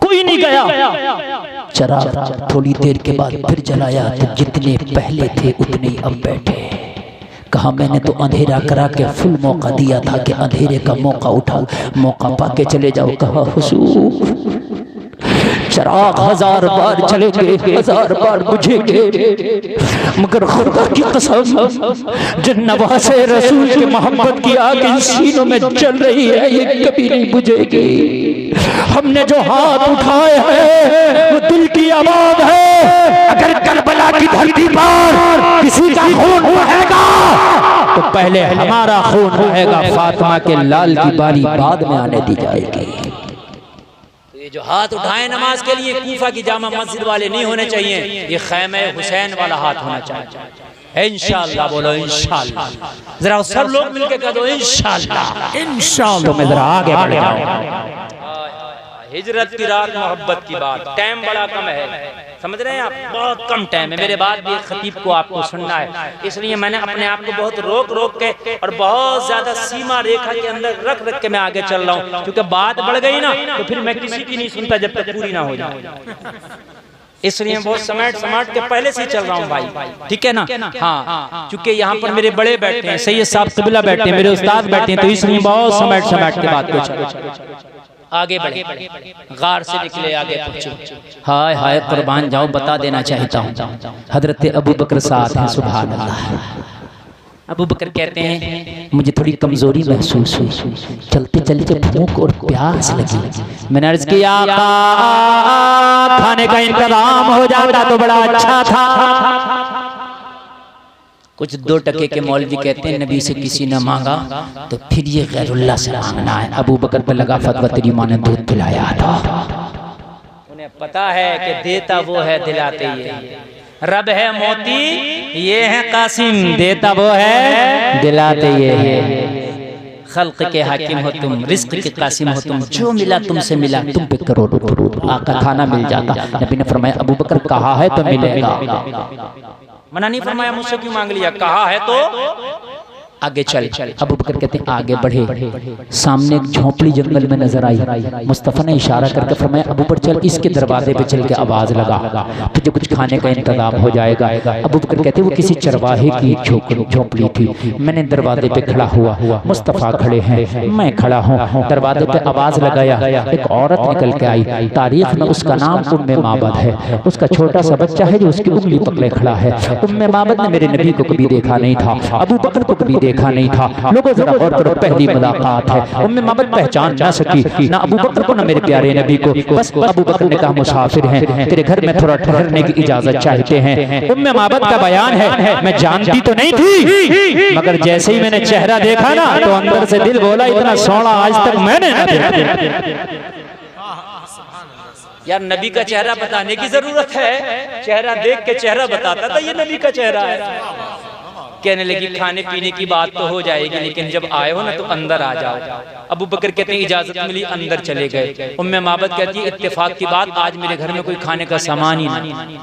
कोई नहीं गया। चराग थोड़ी देर के बाद फिर जलाया तो जितने पहले थे उतने ही अब बैठे। कहा मैंने तो अंधेरा करा के फुल मौका दिया था कि अंधेरे का मौका उठाओ, मौका पाके चले जाओ। कहा हुजूर चराग 1000 बार चलेंगे, 1000 बार बुझेंगे, मगर खुदा की कसम जिन नवासे रसूल की मोहब्बत की आग इन सीनों में जल रही है ये कभी नहीं बुझेगी। हमने जो हाथ उठाए हैं वो दिल की आवाज है। अगर करबला की धरती पर किसी का खून बहेगा तो पहले हमारा खून बहेगा, फातिमा के लाल की बारी बाद में आने दी जाएगी। ये जो हाथ उठाए नमाज के लिए कूफा की जामा मस्जिद वाले नहीं होने चाहिए, ये खैमे हुसैन वाला हाथ होना चाहिए। इंशाअल्लाह बोलो इंशाअल्लाह, जरा सब लोग मिलके कह दो इंशाअल्लाह। इंशाअल्लाह। तो मैं जरा आगे बढ़ जाऊं। हिजरत की रात मोहब्बत की बात, टाइम बड़ा कम है, समझ रहे हैं आप, बहुत कम टाइम है। मेरे बाद भी एक खतीब को आपको सुनना है, इसलिए मैंने अपने आप को बहुत रोक के और बहुत ज्यादा सीमा रेखा के अंदर रख के मैं आगे चल रहा हूँ, क्योंकि बात बढ़ गई ना तो फिर मैं किसी की नहीं सुनता जब तक पूरी ना हो जाए। इसलिए बहुत समाट के पहले से ही चल रहा हूँ भाई, ठीक है ना। हाँ, क्योंकि यहाँ पर मेरे बड़े बैठे हैं, सैयद साहब क़िबला बैठे हैं, मेरे उस्ताद बैठे हैं, तो इसलिए बहुत समाट के बात को आगे बढ़े, गार से निकले, आगे पहुंचे। हाय हाय कुर्बान जाऊं, बता देना चाहता हूँ हजरत अबू बकर साथ हैं। सुभान अल्लाह। अबू बकर कहते हैं मुझे थोड़ी कमजोरी महसूस हुई, चलते चलते भूख और प्यास लगी। मैंने अर्ज किया आका खाने का इंतजाम हो जाता तो बड़ा अच्छा था। कुछ 2 टके के मौलवी कहते हैं नबी से किसी ने मांगा तो फिर ये गैरुल्लाह से मांगना है। अबू बकर पे लगा फतवा, तेरी माँ ने दूध पिलाया था। उन्हें पता है कि देता वो है दिलाते ये, रब है मोती ये है कासिम, देता वो है दिलाते ये है। खल्क के हाकिम हो तुम, रिस्क के कासिम हो तुम, जो मिला तुमसे मिला, तुम पे करोड़ों करोड़। आका खाना मिल जाता। नबी ने फरमाया अबू बकर कहा है तो मिलेगा, मना नहीं फरमाया मुझसे क्यों मांग लिया, कहा है तो आगे चल। अबू बकर कहते हैं आगे बढ़े, सामने एक झोंपड़ी जंगल में नजर आई। मुस्तफा ने इशारा करके फरमाया अबू बकर चल, इसके दरवाजे पे चल के आवाज लगा, तुझे कुछ खाने का इंतजाम हो जाएगा। अबू बकर कहते हैं वो किसी चरवाहे की झोंपड़ी थी। मैंने दरवाजे पे खड़ा हुआ, मुस्तफा खड़े हैं, मैं खड़ा हूँ। दरवाजे पे आवाज लगाया, एक औरत निकल के आई। तारीख में उसका नाम उम्मे माबद है। उसका छोटा सा बच्चा है जो उसकी उंगली पकड़े खड़ा है। उम्मे माबद ने मेरे नबी को कभी देखा नहीं था, अबू बकर को कभी देखा नहीं था। लोगों जरा गौर करो, पहली मुलाकात है। उम्मे माबद पहचान ना सकी, ना अबू बकर को ना मेरे प्यारे नबी को। बस अबू बकर ने कहा मुसाफिर हैं, तेरे घर में थोड़ा ठहरने की इजाजत चाहते हैं। उम्मे माबद का बयान है, मैं जानती तो नहीं थी, मगर जैसे ही मैंने चेहरा देखा ना तो अंदर से दिल बोला इतना सोना आज तक मैंने ना देखा। यार नबी का चेहरा बताने की जरूरत है, चेहरा देख के चेहरा बताता था ये नबी का चेहरा है। कहने लगी खाने पीने की बात तो हो जाएगी, लेकिन जब आए हो ना तो अंदर आ जाओ। अबू बकर कहते हैं इजाजत मिली, अंदर चले गए। उम्मे माबद कहती है इत्तेफाक की बात, आज मेरे घर में कोई खाने का सामान ही नहीं।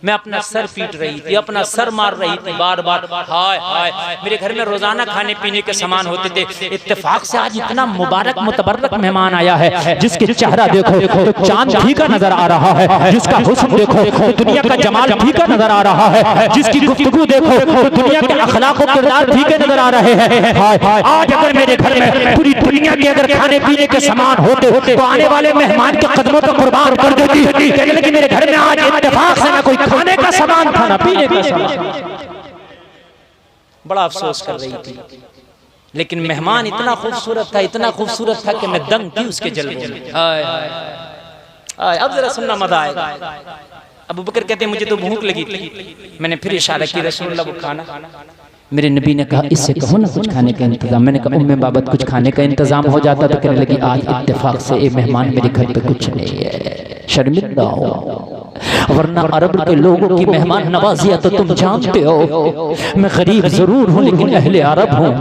मैं अपना सर पीट रही थी, अपना सर मार रही थी बार बार, हाय हाय। मेरे घर में रोजाना खाने पीने के सामान होते थे, इत्तेफाक से आज इतना मुबारक मुतबर्रक मेहमान आया है जिसके चेहरा देखो तो चांद फीका नजर आ रहा है, जिसका हुस्न देखो तो दुनिया का जमाल फीका नजर आ रहा है, जिसकी गुफ्तगू देखो तो दुनिया के अखलाक और किरदार फीके नजर आ रहे हैं। हाय हाय, आज अगर मेरे घर में पूरी दुनिया के अगर खाने पीने के सामान होते तो आने वाले मेहमान के कदमों को कुर्बान कर देती। कहने लगी मेरे घर में आज इत्तेफाक से ना कोई खाने का सामान, खाना पीने का सामान। बड़ा अफसोस कर रही थी, लेकिन मेहमान इतना खूबसूरत था, इतना खूबसूरत था कि मैं दंग थी उसके जलवे में। अब जरा सुनना मजा आएगा। अबू बकर कहते मुझे तो भूख लगी थी, मैंने फिर इशारा की रसूलुल्लाह वो खाना। मेरे नबी ने कहा इससे कहो ना कुछ खाने का इंतजाम। मैंने कहा उम्मे बाबत कुछ खाने का इंतजाम हो जाता तो कहने लगी आज इत्तेफाक से मेहमान मेरे घर पे कुछ नहीं है, शर्मिंदा हो। वरना अरब के लोगों की मेहमान नवाजिया तो तुम जानते हो। मैं गरीब जरूर हूँ लेकिन अहले अरब हूँ।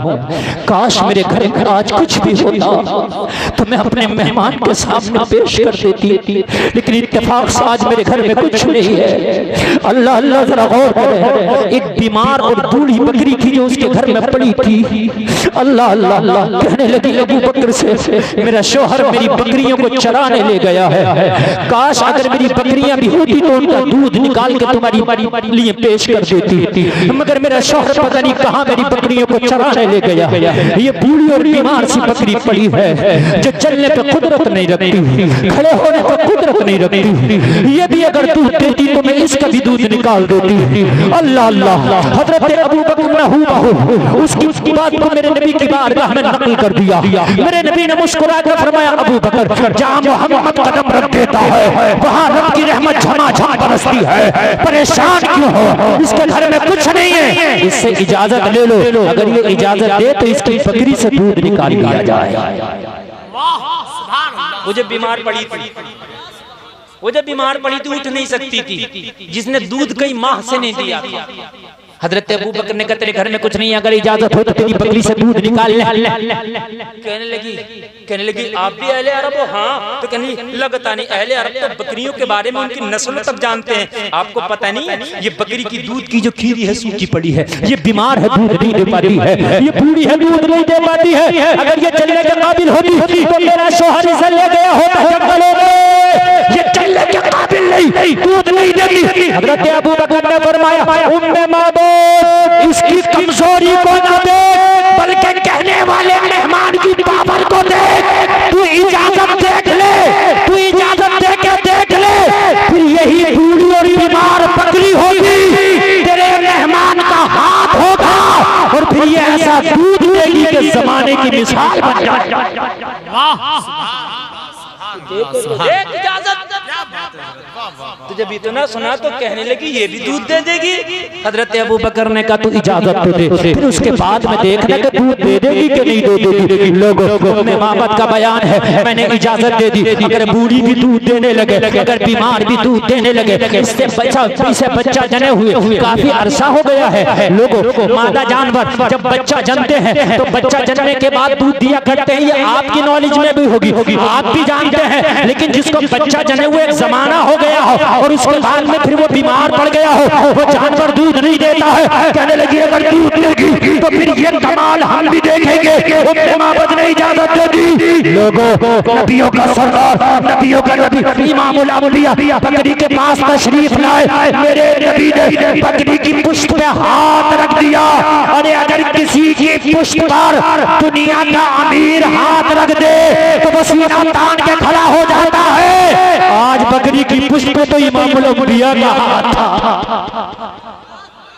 काश मेरे घर में आज कुछ भी होता तो मैं अपने मेहमान के सामने पेश कर देती, लेकिन इत्तेफाक से आज मेरे घर में कुछ नहीं है। अल्लाह अल्लाह जरा गौर करें, एक बीमार और बूढ़ी बकरी थी जो उसके घर में पड़ी थी। अल्लाह अल्लाह अल्लाह कहने लगी अबू बकर से, मेरा शौहर मेरी बकरियों को चराने ले गया है, काश अगर मेरी बकरियां भी होती तो उनका दूध निकाल के तुम्हारी लिए पेश कर देती, मगर मेरा शौहर पता नहीं कहां मेरी बकरियों को चराने ले गया। ये बूढ़ी और बीमार सी बकरी पड़ी है जो चलने पे कुदरत नहीं रखती, खड़े होने पे कुदरत नहीं रखती। ये भी अगर दूध देती तो मैं इसका भी दूध निकाल देती। अल्लाह अल्लाह, हजरत अबू बकर ने हूबहू उसकी बात को मेरे नबी की बारगाह में नकल कर दिया। मेरे नबी ने मुस्कुरा कर फरमाया, अबू बकर जहां मोहम्मद कदम रख देता है वहां रब की रहमत झमाझम बरसती है, परेशान क्यों हो? इसके घर में कुछ नहीं है, इससे इजाजत ले लो, अगर ये इजाजत दे तो इसकी बकरी से दूध निकाल लिया जाए। वो जब बीमार पड़ी थी, वो जब बीमार पड़ी थी उठ नहीं सकती थी, जिसने दूध कई माह से नहीं दिया था। हजरत अबू बकर ने कहा तेरे घर में कुछ नहीं है, अगर इजाजत हो तो तेरी बकरी से दूध निकाल ले। कहने लगी आप भी अहले अरब हो? हाँ। तो कहने लगता नहीं, अहले अरब तो बकरियों के बारे में उनकी नस्ल तक जानते हैं, आपको पता नहीं है ये बकरी की दूध की जो खीरी है सूखी पड़ी है, ये बीमार है दूध नहीं दे पाती है, ये बूढ़ी है दूध नहीं दे पाती है, अगर ये चलने के काबिल होती तो मेरा शौहर इसे ले गया होता जंगलों में, ये चलने के काबिल नहीं, दूध नहीं देती। हजरत अबू बकर ने फरमाया उम्मे माबूद इसकी कमजोरी को न देख बल्कि कहने वाले मेहमान की पावर को देख, तू इजाजत देख ले, तू इजाजत दे के देख ले, फिर यही बूढ़ी और बीमार बकरी होगी, तेरे मेहमान का हाथ होगा और फिर ये ऐसा दूध देगी कि जमाने की मिसाल बन जाए। तो जब इतना सुना तो कहने लगी ये भी दूध दे देगी। हजरत अबू बकर ने कहा तू इजाजत तो दे, फिर उसके बाद में देखना कि दूध दे देगी कि नहीं दे देगी। लोगों में मोहब्बत का बयान है, मैंने इजाजत दे दी, अगर बूढ़ी भी दूध देने लगे, अगर बीमार भी दूध देने लगे, इससे बच्चा जने हुए काफी अरसा हो गया है। लोगों मादा जानवर जब बच्चा जनते हैं तो बच्चा जनने के बाद दूध दिया करते हैं, ये आपकी नॉलेज में भी होगी, आप भी जानते हैं, लेकिन जिसको बच्चा जने हुए एक जमाना हो गया हो और उसके बाद में फिर वो बीमार पड़ गया हो, वो जानवर दूध नहीं देता है। कहने लगी अगर दूध देगी तो फिर ये कमाल हम भी देखेंगे। उम्मे माबूद ने इजाजत दे दी। लोगों नबियों का सरदार, नबियों का नबी इमामुल अंबिया बकरी के पास तशरीफ लाए, मेरे नबी ने बकरी की पुश्त पे हाथ रख दिया। अरे अगर किसी की पुश्त पर दुनिया का अमीर हाथ रख दे तो वो सीना तान के खड़ा हो जाता है। आज बकरी की पुश्त पे तो इमामुल अंबिया का हाथ था।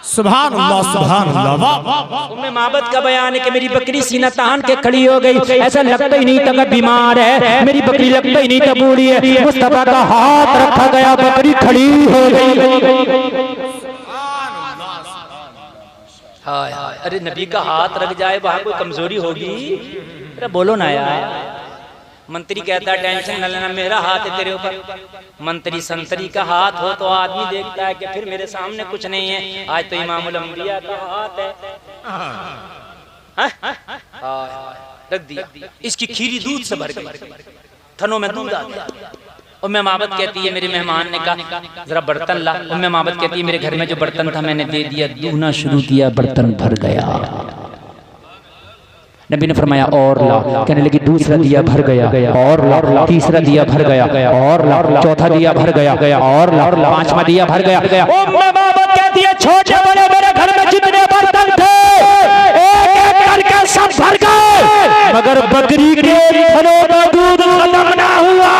सुभान अल्लाह, सुभान अल्लाह। उम्मे माबद का बयान है कि मेरी बकरी सीना तान के खड़ी हो गई, ऐसा लगता ही नहीं था कि बीमार है, मेरी बकरी लगता ही नहीं था बूढ़ी है। मुस्तफा का हाथ रखा गया, बकरी खड़ी हो गई। हाय हाय, अरे नबी का हाथ रख जाए वहां कोई कमजोरी होगी? अरे बोलो ना यार। मंत्री कहता है टेंशन न लेना, मेरा हाथ है तेरे ऊपर। मंत्री संतरी का हाथ हो तो आदमी देखता है कि फिर मेरे सामने कुछ नहीं है, आज तो इमामुल अंबिया का हाथ है। रख दिया, इसकी खीरी दूध से भर गई, थनों में दूध आ गया। उम्मे माबद कहती है मेरे मेहमान ने कहा जरा बर्तन ला। उम्मे माबद कहती है मेरे घर में जो बर्तन था मैंने दे दिया, दूहना शुरू किया, बर्तन भर गया। नबी ने फरमाया और ला। कहने लगी दूसरा दिया भर गया, और ला, तीसरा दिया भर गया, और ला, चौथा दिया भर गया, और ला, पांचवा दिया भर गया। उम्मे माबद कहती है छोटे बड़े मेरे घर में जितने बर्तन थे एक एक करके सब भर गए, मगर बकरी के थनों में दूध खत्म ना हुआ।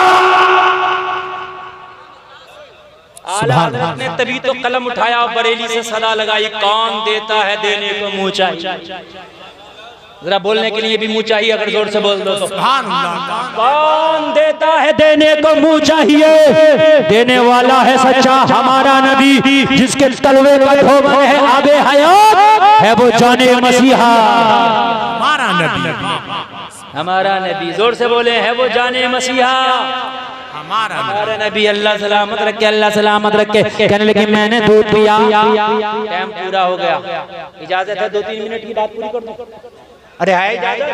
आला हज़रत ने तभी तो कलम उठाया, बरेली से सदा लगाई, कौन देता है देने को मुँह चाहिए। जरा बोलने के लिए भी मुंह चाहिए, अगर जोर से बोल दो तो। कौन देता है देने को मुंह चाहिए, देने वाला है सच्चा हमारा नबी, जिसके तलवे का धोबन है आबे हयात है वो जाने मसीहा। हमारा नबी, हमारा नबी, जोर से बोले है वो जाने मसीहा। हमारा हमारा नबी अल्लाह सलामत रखे, अल्लाह सलामत रखे। कहने लगे मैंने दूध पिया, टाइम पूरा हो गया, इजाजत है 2-3 मिनट की बात पूरी कर दो। अरे है इजाजत?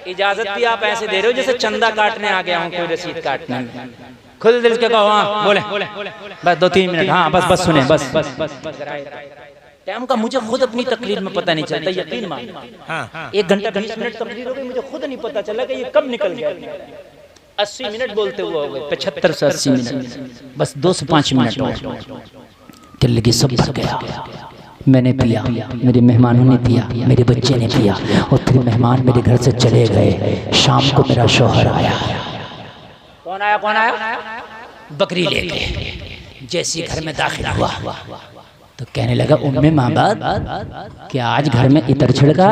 इजाजत भी आप ऐसे दे रहे हो जैसे चंदा काटने आ गया हूँ, कोई रसीद काटने में। खुद दिल के कहो हाँ बोले, बस 2-3 मिनट, हाँ बस बस सुने, बस बस बस बस। टाइम का मुझे खुद अपनी तकरीर में पता नहीं चलता, यकीन मान। 1 घंटा 20 मिनट तकरीर हो गई, मुझे खुद नहीं पता चला कि ये कब निकल गया। 80 मिनट बोलते हुए हो गए, 75 से 80 मिनट, बस 2 से 5 मिनट। कहने लगी सब भर गया, मैंने पिया, मेरे मेहमानों ने पिया, मेरे बच्चे ने पिया, और फिर मेहमान मेरे घर से चले गए। शाम को मेरा शौहर आया। कौन आया? कौन आया? बकरी लेके। जैसे घर में दाखिल हुआ तो कहने लगा उम्मे माबाद क्या आज घर में इतर छिड़का?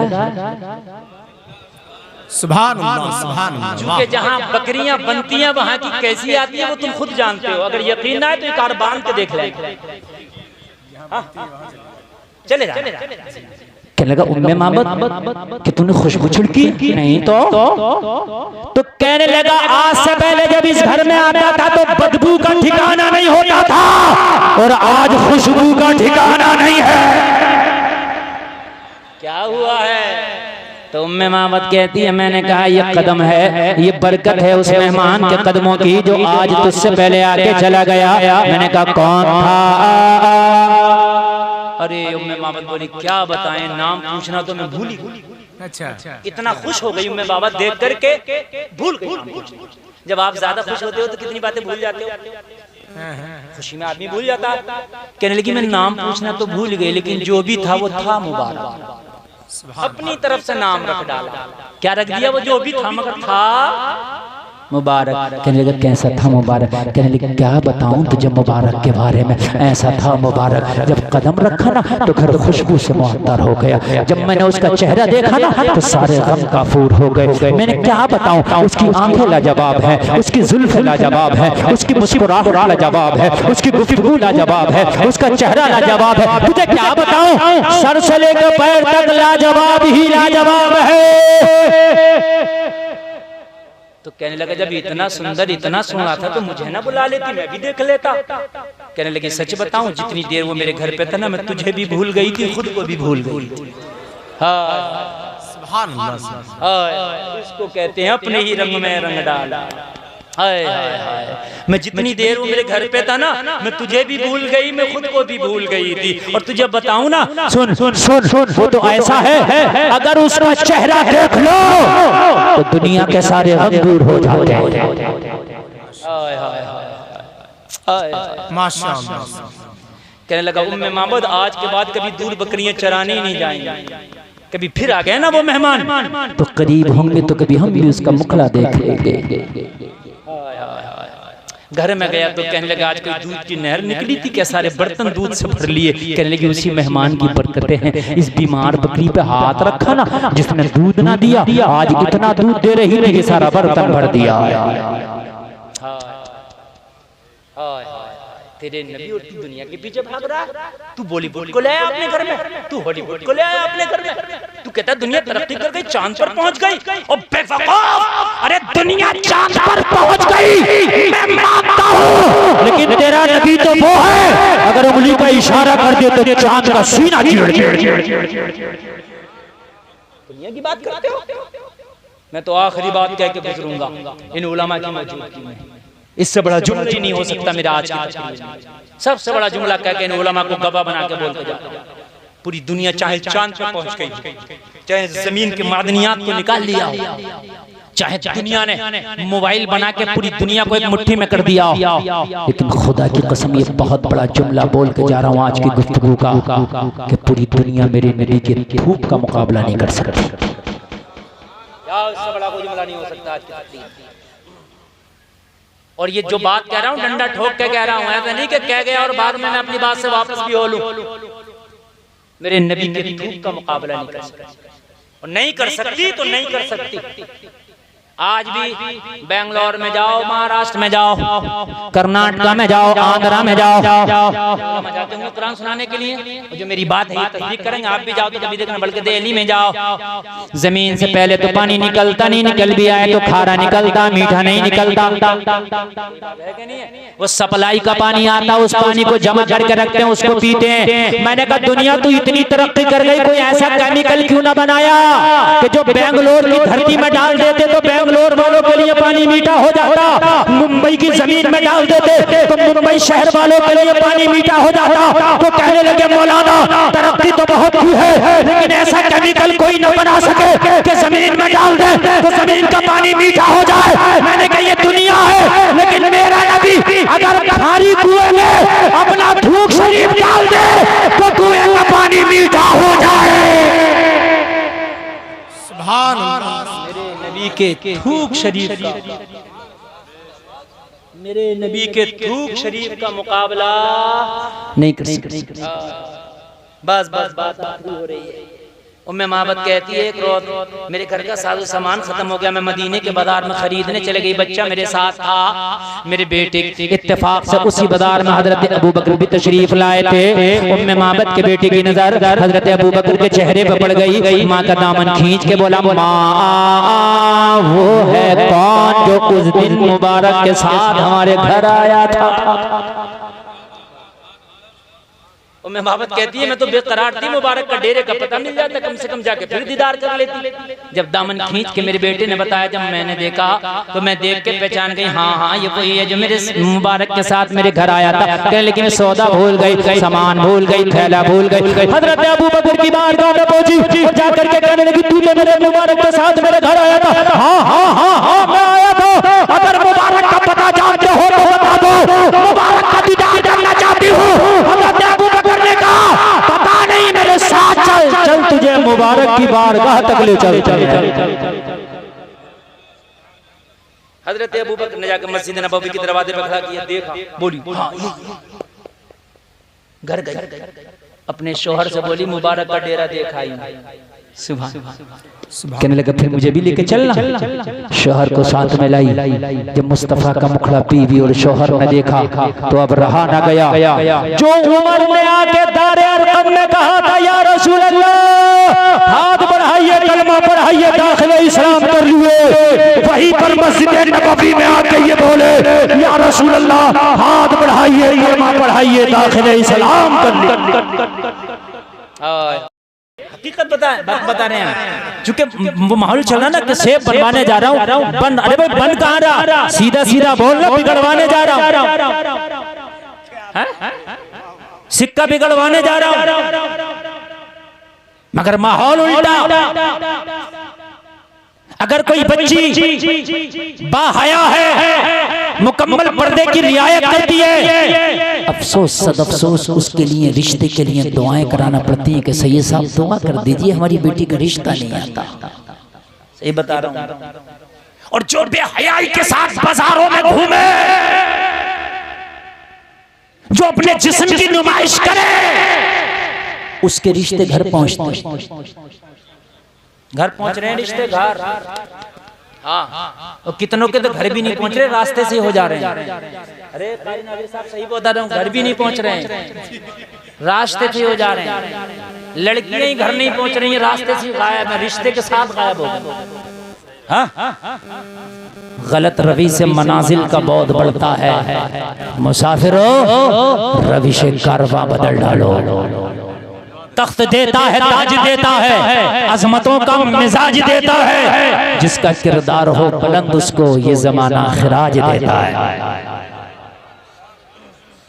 सुभान अल्लाह, सुभान अल्लाह। क्योंकि जहाँ बकरियां बनती हैं वहाँ की कैसी आती है वो तुम खुद जानते हो। अगर यकीन ना है तो एक बार बांध के देख लें। चले जा। कहने लगा उम्मे माबाद कि तूने खुशबू छिड़की? नहीं तो कहने लगा आज से पहले जब इस घर में आता था तो बदबू का ठिकाना नहीं होता था, और आज खुशबू का ठिकाना नहीं है। क्या हुआ है? तो उम्मे मामद कहती है मैंने कहा ये कदम है, ये बरकत है उस मेहमान के कदमों की जो आज तुझसे पहले आके चला गया। मैंने कहा कौन था? अरे उम्मे मामद बोली क्या बताएं, नाम पूछना तो मैं भूल ही गई। अच्छा, इतना खुश हो गई उम्मे बाबा देख करके, भूल गई। जब आप ज्यादा खुश होते हो तो कितनी बातें भूल जाते हो, खुशी में आदमी भूल जाता। कहने लगी मैं नाम पूछना तो भूल गई, लेकिन जो भी था वो था मुबारक। अपनी तरफ से नाम रख डाला। क्या रख दिया? वो जो भी था मगर था मुबारक। कहने लगा कैसा था मुबारक? कहने लगा क्या बताऊं तुझे मुबारक के बारे में। ऐसा था मुबारक जब कदम रखा ना तो घर खुशबू से मुअत्तर हो गया। जब मैंने उसका चेहरा देखा ना तो सारे गम काफूर हो गए। मैंने क्या बताऊं, उसकी आंखें लाजवाब है, उसकी जुल्फ़ें लाजवाब है, उसकी मुस्कुराहट लाजवाब है, उसकी गुफ्तगू लाजवाब है, उसका चेहरा लाजवाब है। तुझे क्या बताऊं, सर से लेकर पैर तक लाजवाब ही लाजवाब है। तो कहने लगा जब इतना सुंदर इतना सुना था तो मुझे ना बुला लेती, मैं भी देख लेता। कहने लगे सच बताऊं जितनी देर वो मेरे घर पे था ना मैं तुझे भी भूल गई थी, खुद को भी भूल गई। हाँ सुभान अल्लाह। इसको कहते हैं अपने ही रंग में रंग डाला। हाय हाय हाय, मैं जितनी देर वो मेरे घर पे था ना मैं तुझे भी भूल गई, मैं खुद को भी भूल गई थी। और तुझे बताऊं ना, सुन सुन सुन सुन वो तो ऐसा है अगर उसका चेहरा देख लो तो दुनिया के सारे गम दूर हो जाते हैं। हाय हाय हाय माशाअल्लाह। कहने लगा उम्मे मामद आज के बाद कभी दूर बकरियां चराने ही नहीं जाएंगे। कभी फिर आ गए ना वो मेहमान तो करीब होंगे तो कभी हम भी उसका मुखड़ा देख लेंगे। घर में गया तो कहने लगा आज कोई दूध की नहर निकली थी क्या, सारे बर्तन दूध से भर लिए। कहने लगे उसी मेहमान की बरकतें हैं। इस बीमार बकरी पे हाथ रखा ना जिसने दूध ना दिया, आज इतना दूध दे रही है कि सारा बर्तन भर दिया। तेरे नबी और तू दुनिया के पीछे भाग रहा है। तू बॉलीवुड को ले आया अपने घर में, तू हॉलीवुड को ले आया अपने घर में। तू कहता दुनिया तरक्की कर गई, चांद पर पहुंच गई। और बेवकूफ, अरे दुनिया चांद पर पहुंच गई मैं मानता हूं, लेकिन तेरा नबी तो वो है अगर उंगली का इशारा कर दे तो चांद का सीना चीर दे। दुनिया की बात करते हो। मैं तो आखिरी बात कह के गुजरूंगा इन उलमा की मौजूदगी में। इससे बड़ा जुमला ही नहीं हो सकता मेरा आज की तकरीर। सबसे बड़ा जुमला कह के इन उलमा को गवाह बना के बोलते जाओ। पूरी दुनिया चाहे चांद पर पहुंच गई, चाहे जमीन के मादनियात को निकाल लिया हो, चाहे दुनिया ने मोबाइल बना के पूरी दुनिया को एक मुट्ठी में कर दिया हो, लेकिन खुदा की कसम ये बहुत बड़ा जुमला बोल के जा रहा हूँ आज की गुफ्तगू का कि पूरी दुनिया मेरे नबी के धूप का मुकाबला नहीं कर सकती। इससे बड़ा कोई जुमला नहीं हो सकता आज की तकरीर। और ये जो बात कह रहा हूँ डंडा ठोक के कह रहा हूँ, ऐसा नहीं कि कह गया और बाद में मैं अपनी बात से वापस भी हो लूं। मेरे नबी के धूप का मुकाबला नहीं कर सकती, और नहीं कर सकती तो नहीं कर सकती। आज भी बेंगलोर में जाओ, महाराष्ट्र में जाओ, कर्नाटका में जाओ, आंध्रा में जाओ, मैं जाते हूँ कुरान सुनाने के लिए। जो मेरी बात है ये तस्दीक करेंगे, आप भी जाओ तो कभी देखना, बल्कि दिल्ली में जाओ, जमीन से पहले तो पानी निकलता नहीं, निकल भी आए तो खारा निकलता, मीठा नहीं निकलता। वो सप्लाई का पानी आता, उस पानी को जमा करके रखते हैं, उसको पीते हैं। मैंने कहा दुनिया तो इतनी तरक्की कर गई, कोई ऐसा केमिकल क्यों ना बनाया कि जो बेंगलोर की धरती में डाल देते तो बेंगलोर वालों के लिए पानी मीठा हो जाता, मुंबई की जमीन में डाल देते तो मुंबई शहर वालों के लिए पानी मीठा हो जाता। तो कहने लगे मौलाना तरक्की तो बहुत हुई है, लेकिन ऐसा केमिकल कोई न बना सके कि जमीन में डाल दे तो जमीन का पानी मीठा हो जाए। मैंने कहा ये दुनिया है, लेकिन मेरा नबी अगर खारी कुएं में अपना थूक शरीफ डाल दे तो कुएं का पानी मीठा हो जाए। सुभान अल्लाह। मेरे नबी के थूक शरीफ का, मेरे नबी के थूक शरीफ का मुकाबला नहीं कर सकते। बस बस बात हो रही है। उम्मे माबद कहती है एक रोज मेरे घर का साजो सामान खत्म हो गया, मैं मदीने के बाजार में खरीदने चले गई, बच्चा मेरे साथ था, मेरे बेटे इत्तेफाक से उसी बाजार में हजरत अबू बकर भी तशरीफ लाए थे। उम्मे माबद के बेटे की नजर हजरत अबू बकर के चेहरे पर पड़ गई। माँ का दामन खींच के बोला, माँ वो है कौन जो उस दिन मुबारक के साथ हमारे घर आया था? उम्मे माबद कहती है मैं तो बेकरार थी, मुबारक का डेरे का पता मिल जाता, कम से कम जाके फिर दीदार कर लेती। जब दामन खींच के मेरे बेटे ने बताया, जब मैंने देखा तो मैं देख के पहचान गई, हाँ हाँ ये वही है जो मेरे मुबारक के साथ मेरे घर आया था। लेकिन सौदा भूल गई, सामान भूल गई, थैला भूल गई। हजरत अबू बकर की बारगाह में पहुंची और जाकर के कहने लगी, तू तो मेरे मुबारक के साथ मेरे घर आया था? हाँ हाँ हाँ हाँ मैं आया था। अगर मुबारक का पता जानते हो तो बता दो, मुबारक का दीदार करना चाहती हूँ। हजरत अबू बकर ने कहा, पता नहीं मेरे साथ चल, चल तुझे मुबारक की बारगाह तक ले चल। हजरत अबू बकर ने जाकर मस्जिद नबवी के दरवाजे पर खड़ा किया, देखा, बोली हाँ घर गई, अपने शोहर से बोली मुबारक का डेरा देखा ही। कहने लगा फिर मुझे भी लेके चलना। शोहर को साथ में लाई। जब मुस्तफा का मुखड़ा बीवी और शोहर ने देखा तो अब रहा ना गया। जो उमर ने आके दारे अरकम में कहा था, या रसूल अल्लाह हाथ बढ़ाइए, कलमा पढ़ाइए, दाखिले इस्लाम कर लिए, वहीं पर मस्जिद नबवी में आके ये बोले, या रसूल अल्लाह हाथ बढ़ाइए, कलमा पढ़ाइए, दाखिले इस्लाम कर लिए। हकीकत बता रहे हैं, चूंकि वो माहौल चल रहा ना कि सेब बनवाने जा रहा हूँ, बंद। अरे भाई बंद कहाँ रहा, सीधा सीधा बोलना, बिगड़वाने जा रहा हूँ, सिक्का बिगड़वाने जा रहा हूँ, मगर माहौल उल्टा। अगर कोई बच्ची बाहया है, मुकम्मल पर्दे की रियायत करती है, अफसोस सद अफसोस उसके लिए रिश्ते के लिए दुआएं कराना पड़ती है कि सैयद साहब दुआ कर दीजिए, हमारी बेटी का रिश्ता नहीं आता। सही बता रहा हूँ। और जो बेहयाई के साथ बाजारों में घूमे, जो अपने जिस्म की नुमाइश करे, उसके रिश्ते घर पहुंचते, घर पहुंच रहे हैं रिश्ते, घर। हाँ, और कितनों के तो घर भी नहीं पहुंच रहे, रास्ते से हो जा रहे हैं। अरे कारी नाज़िर साहब सही बता रहा हूँ, घर भी नहीं पहुंच रहे हैं, रास्ते से हो जा रहे हैं। लड़कियां ही घर नहीं पहुंच रही हैं, रास्ते से गायब है, रिश्ते के साथ गायब हो गए। हाँ, गलत रवि से मनाजिल का बहुत बढ़ता है। मुसाफिरों रवि से कारवां बदल डालो। तख्त देता है, ताज देता है, अजमतों का मिजाज देता है, जिसका किरदार हो बुलंद उसको ये जमाना खिराज देता है।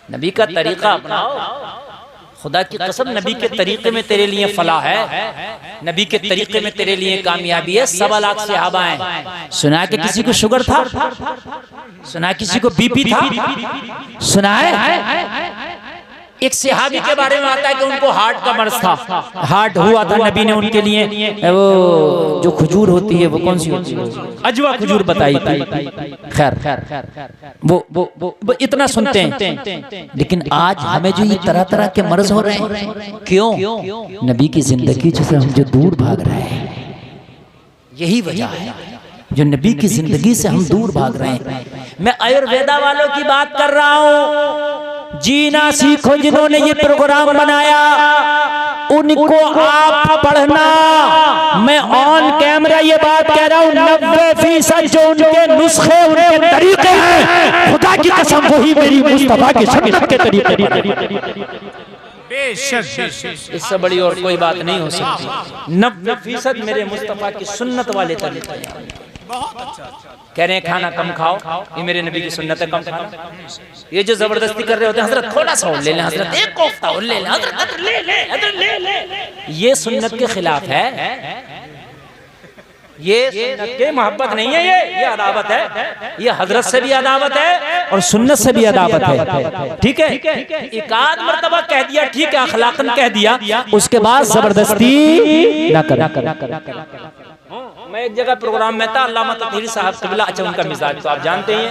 नबी का तरीका अपनाओ, खुदा की कसम नबी के तरीके में तेरे लिए फलाह है, नबी के तरीके में तेरे लिए कामयाबी है। 1.25 लाख सहाबा हैं। सुना कि किसी को शुगर था, सुना किसी को बीपी था, सुना है एक सहाबी के बारे में आता है कि उनको हार्ट का मर्ज था, हार्ट हुआ था, नबी ने उनके लिए वो जो खजूर होती है, वो कौन सी होती है, अजवा खजूर बताई थी। खैर वो इतना सुनते हैं, लेकिन आज हमें जो ये तरह तरह के मर्ज हो रहे हैं, क्यों? नबी की जिंदगी से हम जो दूर भाग रहे हैं, यही वजह है। जो नबी की जिंदगी से हम दूर भाग रहे हैं। मैं आयुर्वेदा वालों की बात कर रहा हूं, जीना सीखो जिन्होंने ये प्रोग्राम बनाया, उनको आप पढ़ना। मैं ऑन कैमरा ये बात कह रहा हूं, 90% जो उनके नुस्खे उनके तरीके हैं, खुदा की कसम वही मेरी मुस्तफा की सुन्नत के तरीके। इससे बड़ी और कोई बात नहीं हो सकती। 90% मेरे मुस्तफा की सुन्नत वाले तरीके। कह रहे हैं खाना कम खाओ, ये मेरे नबी की सुन्नत है, कम खाओ। ये जो जबरदस्ती कर रहे होते हैं, हजरत थोड़ा सा और ले लें, हजरत एक कोफ्ता और ले लें, हजरत ले ले, हजरत ले ले, ये सुन्नत के खिलाफ है। ये सुन्नत के मोहब्बत नहीं है, ये अदावत है। ये हजरत से भी अदावत है और सुन्नत से भी अदावत है। ठीक है, एक आध मर्तबा कह दिया, ठीक है, अखलाकन कह दिया, उसके बाद जबरदस्ती ना कर। मैं एक जगह प्रोग्राम में था, अल्लामा तहीरी साहब क़िबला, अच्छा उनका मिजाज तो आप जानते हैं,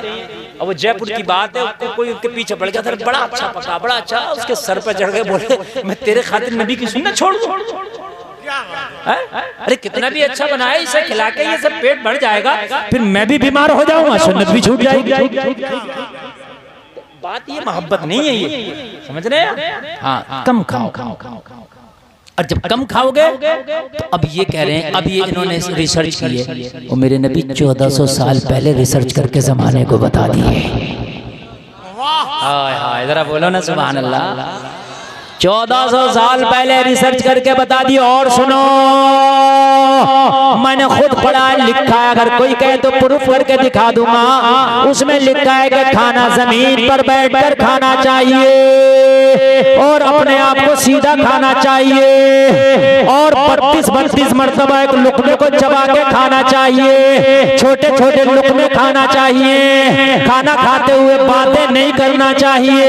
और वो जयपुर की बात है, उसको कोई उसके पीछे पड़ गया था, बड़ा अच्छा पका, बड़ा अच्छा, उसके सर पे चढ़ गए, बोले मैं तेरे खातिर नबी की सुन्नत छोड़ दूं। अरे कितना भी अच्छा बनाया, इसे खिला के ये सब पेट भर जाएगा, फिर मैं भी बीमार हो जाऊंगा, सुन्नत भी छूट जाएगी। बात ये मोहब्बत नहीं है, ये समझ रहे हैं? हाँ, कम खाओ। और जब कम खाओगे तो अब ये कह रहे हैं, अब ये इन्होंने रिसर्च की है, वो मेरे नबी 1400 साल पहले रिसर्च करके जमाने को बता दिए। हाय हाय, जरा बोलो ना सुभान अल्लाह। 1400 साल पहले रिसर्च करके बता दिया। और सुनो, मैंने खुद पढ़ा लिखा है, अगर कोई कहे तो प्रूफ करके दिखा दूंगा। उसमें लिखा है कि खाना जमीन पर बैठकर खाना चाहिए और अपने आप को सीधा खाना चाहिए, और 32-32 मरतबा एक लुकमे को चबा के खाना चाहिए, छोटे छोटे लुकमे खाना चाहिए, खाना खाते हुए बातें नहीं करना चाहिए।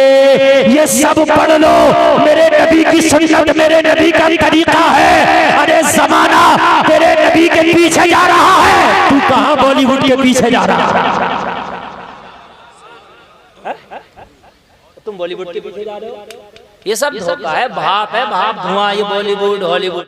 ये सब पढ़ लो, मेरे नबी की सुन्नत, मेरे नबी का तरीका है। अरे जमाना तेरे नबी के पीछे जा रहा है, तू कहां बॉलीवुड के पीछे जा रहा है? तुम बॉलीवुड के पीछे जा रहे हो? ये सब धोखा है, भाप है, भाप धुआं, ये बॉलीवुड हॉलीवुड।